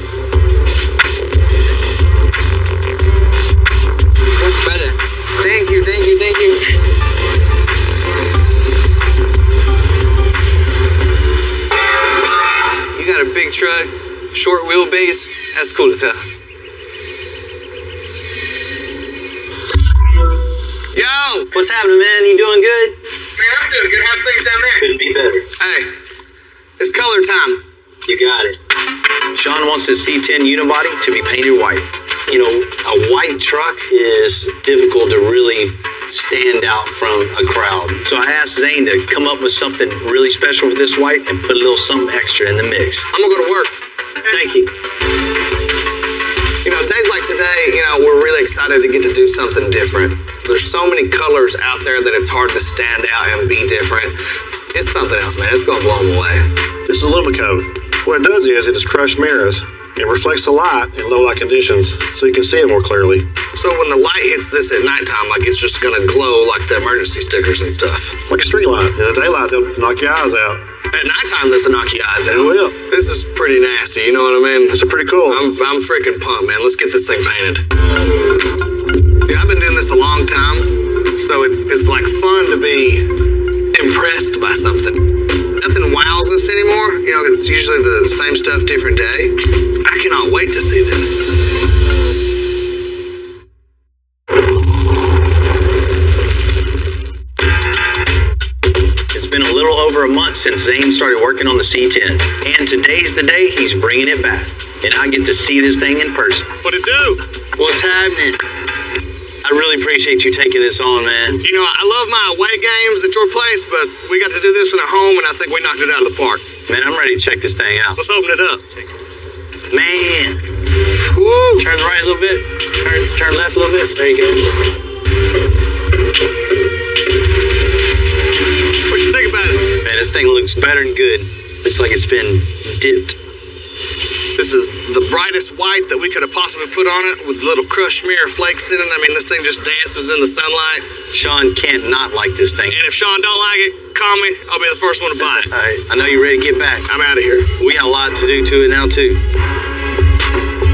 That's better. Thank you, thank you, thank you. You got a big truck, short wheelbase. That's cool as hell. Yo! What's happening, man? You doing good? Man, I'm doing good. How's things down there? Couldn't be better. Hey, it's color time. You got it. Sean wants his C10 unibody to be painted white. You know, a white truck is difficult to really stand out from a crowd. So I asked Zane to come up with something really special for this white and put a little something extra in the mix. I'm gonna go to work. Thank you. You know, days like today, you know, we're really excited to get to do something different. There's so many colors out there that it's hard to stand out and be different. It's something else, man. It's gonna blow them away. This is Lumicoat. What it does is it just crushed mirrors. It reflects the light in low light conditions so you can see it more clearly. So when the light hits this at nighttime, like it's just gonna glow like the emergency stickers and stuff. Like a street light. In the daylight, they'll knock your eyes out. At nighttime, this will knock your eyes out. It will. This is pretty nasty, you know what I mean? It's pretty cool. I'm freaking pumped, man. Let's get this thing painted. Yeah, I've been doing this a long time, so it's like fun to be impressed by something. Nothing wows us anymore. You know, it's usually the same stuff, different day. I cannot wait to see this. It's been a little over a month since Zane started working on the C10. And today's the day he's bringing it back. And I get to see this thing in person. What it do? What's happening? I really appreciate you taking this on, man. You know, I love my away games at your place, but we got to do this one at home, and I think we knocked it out of the park. Man, I'm ready to check this thing out. Let's open it up. Man. Woo! Turn right a little bit. Turn left a little bit. There you go. looks better than good. Looks like it's been dipped. This is the brightest white that we could have possibly put on it with little crushed mirror flakes in it. I mean, this thing just dances in the sunlight. Sean can't not like this thing. And if Sean don't like it, call me. I'll be the first one to buy it. All right, I know you're ready to get back. I'm out of here. We got a lot to do to it now, too.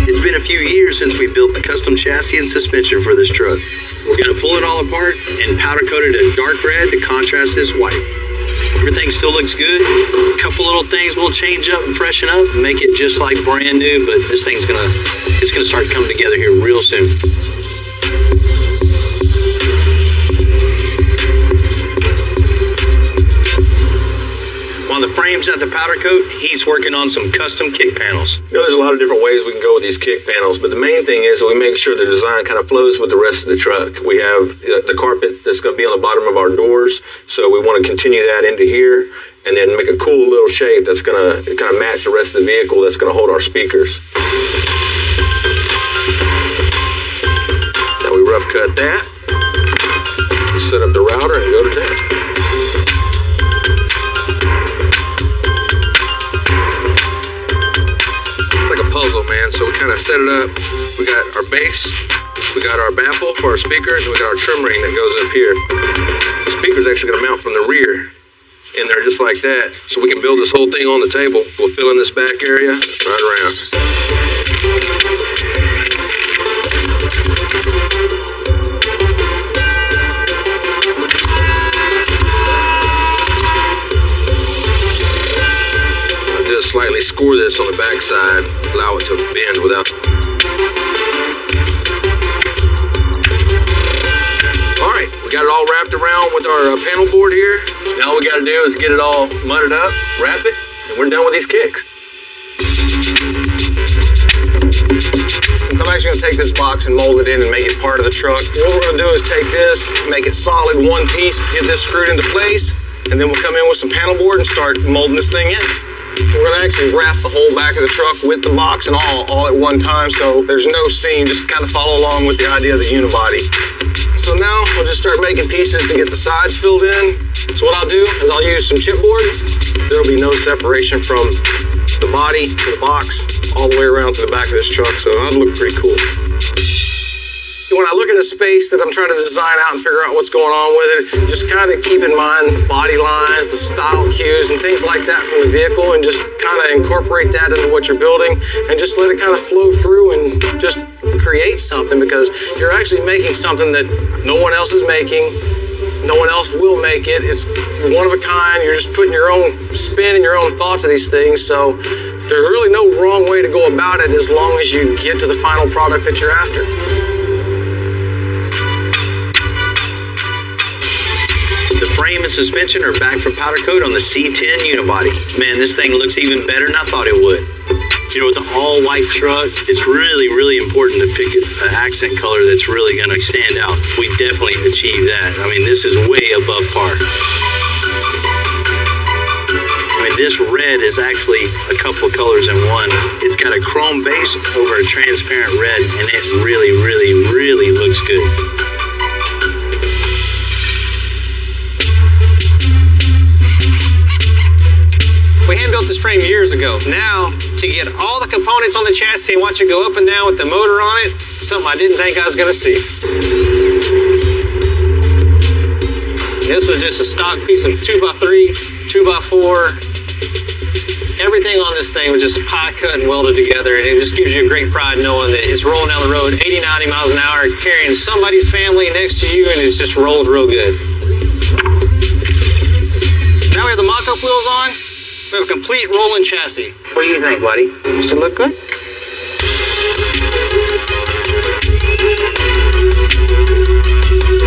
It's been a few years since we built the custom chassis and suspension for this truck. We're going to pull it all apart and powder coat it a dark red to contrast this white. Everything still looks good. A couple little things we'll change up and freshen up and make it just like brand new, but this thing's it's gonna start coming together here real soon. While the frame's at the powder coat, he's working on some custom kick panels. You know, there's a lot of different ways we can go with these kick panels, but the main thing is that we make sure the design kind of flows with the rest of the truck. We have the carpet that's going to be on the bottom of our doors, so we want to continue that into here, and then make a cool little shape that's going to kind of match the rest of the vehicle that's going to hold our speakers. Now we rough cut that, set up the router, and go to town. Puzzle, man. So we kind of set it up. We got our base, we got our baffle for our speakers, and we got our trim ring that goes up here. The speaker's actually going to mount from the rear in there just like that. So we can build this whole thing on the table. We'll fill in this back area right around. Just slightly score this on the back side, allow it to bend without. All right, we got it all wrapped around with our panel board here. Now all we got to do is get it all mudded up, wrap it, and we're done with these kicks. Since I'm actually going to take this box and mold it in and make it part of the truck, what we're going to do is take this, make it solid one piece, get this screwed into place, and then we'll come in with some panel board and start molding this thing in. We're going to actually wrap the whole back of the truck with the box and all at one time, so there's no seam. Just kind of follow along with the idea of the unibody. So now we'll just start making pieces to get the sides filled in. So what I'll do is I'll use some chipboard. There'll be no separation from the body to the box all the way around to the back of this truck, so that'll look pretty cool. When I look at a space that I'm trying to design out and figure out what's going on with it, just kind of keep in mind the body lines, the style cues, and things like that from the vehicle, and just kind of incorporate that into what you're building, and just let it kind of flow through and just create something, because you're actually making something that no one else is making. No one else will make it. It's one of a kind. You're just putting your own spin and your own thoughts of these things, so there's really no wrong way to go about it as long as you get to the final product that you're after. The frame and suspension are back from powder coat on the C10 unibody. Man, this thing looks even better than I thought it would. You know, with an all-white truck, it's really, really important to pick an accent color that's really going to stand out. We definitely achieved that. I mean, this is way above par. I mean, this red is actually a couple of colors in one. It's got a chrome base over a transparent red, and it really, really, really looks good. We hand-built this frame years ago. Now, to get all the components on the chassis and watch it go up and down with the motor on it, something I didn't think I was going to see. This was just a stock piece of 2x3, 2x4. Everything on this thing was just pie cut and welded together, and it just gives you a great pride knowing that it's rolling down the road 80, 90 miles an hour, carrying somebody's family next to you, and it's just rolled real good. Now we have the mock-up wheels on. We have a complete rolling chassis. What do you think, buddy? Does it look good?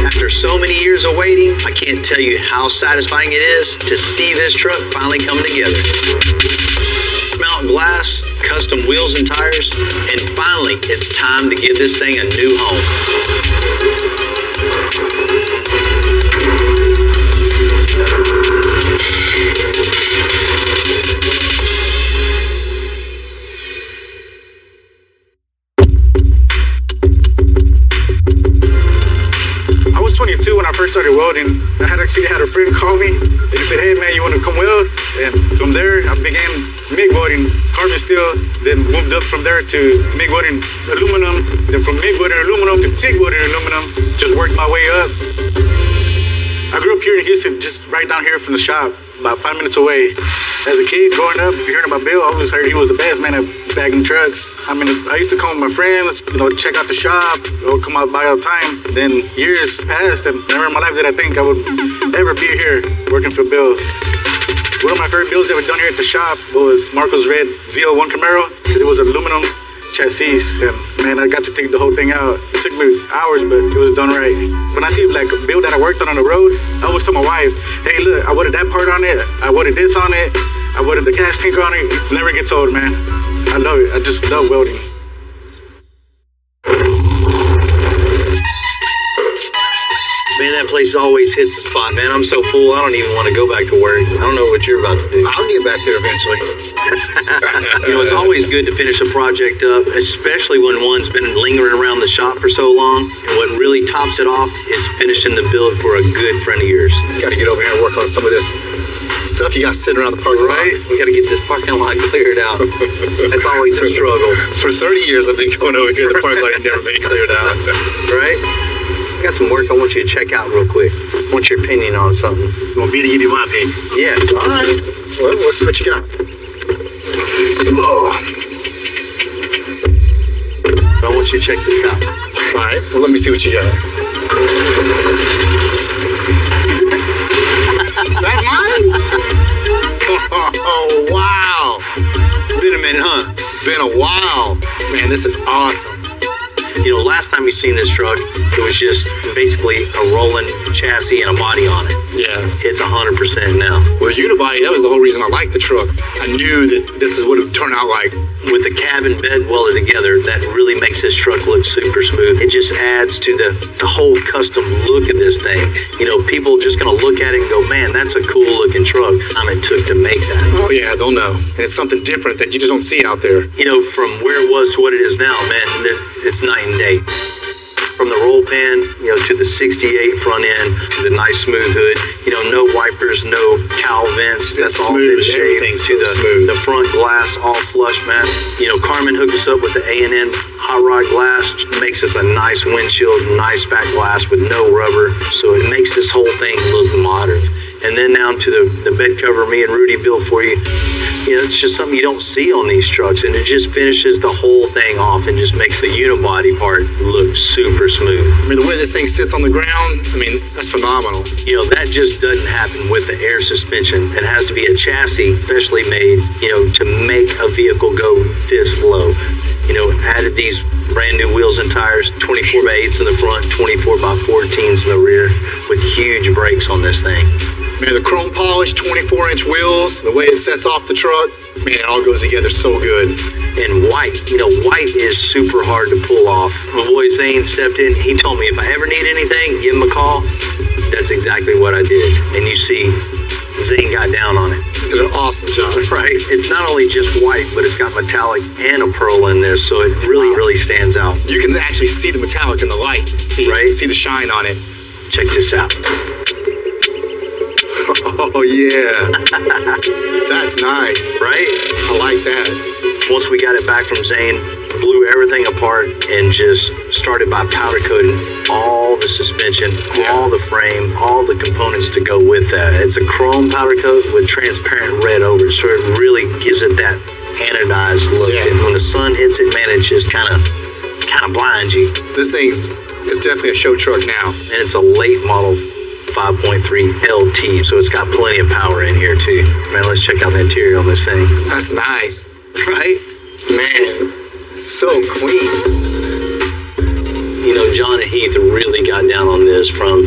After so many years of waiting, I can't tell you how satisfying it is to see this truck finally come together. Mount glass, custom wheels and tires, and finally it's time to give this thing a new home. I was 22 when I first started welding. I had a friend call me They said, hey man, you want to come weld? And from there, I began MIG welding carbon steel, then moved up from there to MIG welding aluminum, then from MIG welding aluminum to TIG welding aluminum, just worked my way up. I grew up here in Houston, just right down here from the shop, about 5 minutes away. As a kid, growing up, hearing about Bill, I always heard he was the best man at bagging trucks. I mean, I used to come with my friends, check out the shop, or come out by all the time. Then years passed, and never in my life did I think I would ever be here working for Bill. One of my favorite builds that were done here at the shop was Marco's Red Z01 Camaro, because it was aluminum chassis, and man, I got to take the whole thing out. It took me hours, but it was done right. When I see like a build that I worked on the road, I always tell my wife, hey look, I welded that part on it, I welded this on it, I welded the gas tank on it. It never gets old, man. I love it. I just love welding. Man, that place always hits the spot, man. I'm so full, I don't even want to go back to work. I don't know what you're about to do. I'll get back there eventually. It's always good to finish a project up, especially when one's been lingering around the shop for so long. And what really tops it off is finishing the build for a good friend of yours. You got to get over here and work on some of this stuff you got sitting around the parking lot. Right? We got to get this parking lot cleared out. That's always a struggle. For 30 years, I've been going over here. The parking lot never been cleared out. Right? I got some work I want you to check out real quick. I want your opinion on something. You want me to give you my opinion? Yeah. All right. Well, let's see what you got. Oh. I want you to check this out. All right. Well, let me see what you got. That's mine? Oh, wow. Been a minute, huh? Been a while. Man, this is awesome. You know, last time you seen this truck, it was just basically a rolling chassis and a body on it. Yeah. It's 100% now. Well, unibody, that was the whole reason I liked the truck. I knew that this is what it would turn out like. With the cab and bed welded together, that really makes this truck look super smooth. It just adds to the whole custom look of this thing. You know, people just going to look at it and go, man, that's a cool looking truck. It took to make that. Oh, yeah, they'll know. And it's something different that you just don't see out there. You know, from where it was to what it is now, man, it's night and day. From the roll pan, you know, to the 68 front end, to the nice smooth hood, you know, no wipers, no cowl vents. That's all been shaved. To the front glass all flush, man. You know, Carmen hooked us up with the A&N hot rod glass, makes us a nice windshield, nice back glass with no rubber. So it makes this whole thing look modern. And then down to the bed cover me and Rudy built for you. You know, it's just something you don't see on these trucks, and it just finishes the whole thing off and just makes the unibody part look super smooth. I mean, the way this thing sits on the ground, I mean, that's phenomenal. You know, that just doesn't happen with the air suspension. It has to be a chassis specially made, you know, to make a vehicle go this low. You know, added these brand new wheels and tires, 24x8s in the front, 24x14s in the rear, with huge brakes on this thing. Man, the chrome polished 24-inch wheels, the way it sets off the truck, man, it all goes together so good. And white, you know, white is super hard to pull off. My boy Zane stepped in. He told me if I ever need anything, give him a call. That's exactly what I did. And you see, Zane got down on it. Did an awesome job. Right. It's not only just white, but it's got metallic and a pearl in this, so it really stands out. You can actually see the metallic in the light. See the shine on it. Check this out. Oh, yeah. That's nice. Right? I like that. Once we got it back from Zane, blew everything apart and just started by powder coating all the suspension, all the frame, all the components to go with that. It's a chrome powder coat with transparent red over it, so it really gives it that anodized look. Yeah. And when the sun hits it, man, it just kind of blinds you. This thing's definitely a show truck now. And it's a late model 5.3 LT, so it's got plenty of power in here too. Man, let's check out the interior on this thing. That's nice. Right? Man, so clean. You know, John and Heath really got down on this from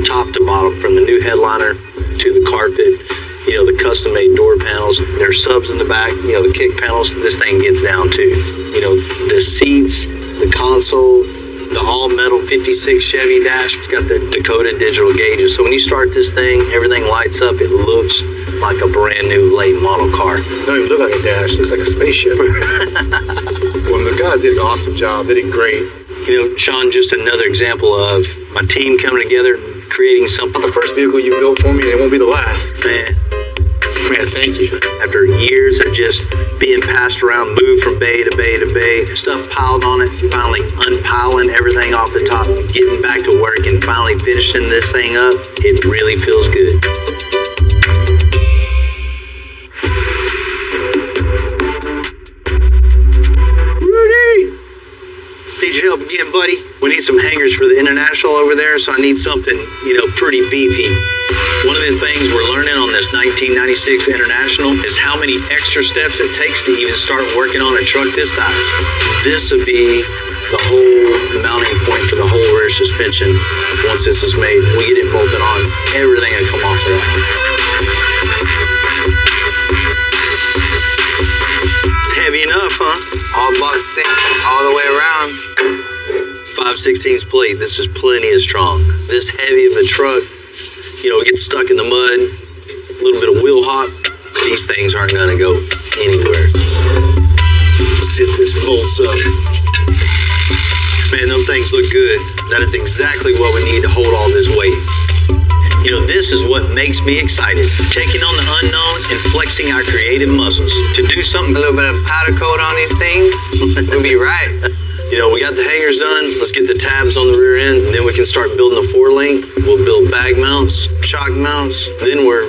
top to bottom, from the new headliner to the carpet, you know, the custom-made door panels. There's subs in the back, you know, the kick panels. This thing gets down to, you know, the seats, the console, the all-metal 56 Chevy dash. It's got the Dakota digital gauges. So when you start this thing, everything lights up. It looks like a brand new late model car. It don't even look like a dash. It looks like a spaceship. Well, the guys did an awesome job. They did great. You know, Sean, just another example of my team coming together, creating something. The first vehicle you built for me, and it won't be the last. Man, thank you. after years of just being passed around, moved from bay to bay to bay, stuff piled on it, finally unpiling everything off the top, getting back to work and finally finishing this thing up, it really feels good. Need your help again, buddy? We need some hangers for the International over there, so I need something, pretty beefy. One of the things we're learning on this 1996 International is how many extra steps it takes to even start working on a truck this size. This would be the whole mounting point for the whole rear suspension. Once this is made, we get it bolted on, everything will come off of that. It's heavy enough, huh? All boxed in, all the way around. 5/16 plate, this is plenty of strong. This heavy of a truck, gets stuck in the mud, a little bit of wheel hop, these things aren't gonna go anywhere. Sit this bolts up. Man, them things look good. That is exactly what we need to hold all this weight. This is what makes me excited. Taking on the unknown and flexing our creative muscles to do something. A little bit of powder coat on these things, we'll be right. We got the hangers done. Let's get the tabs on the rear end. Then we can start building the 4-link. We'll build bag mounts, shock mounts. Then we're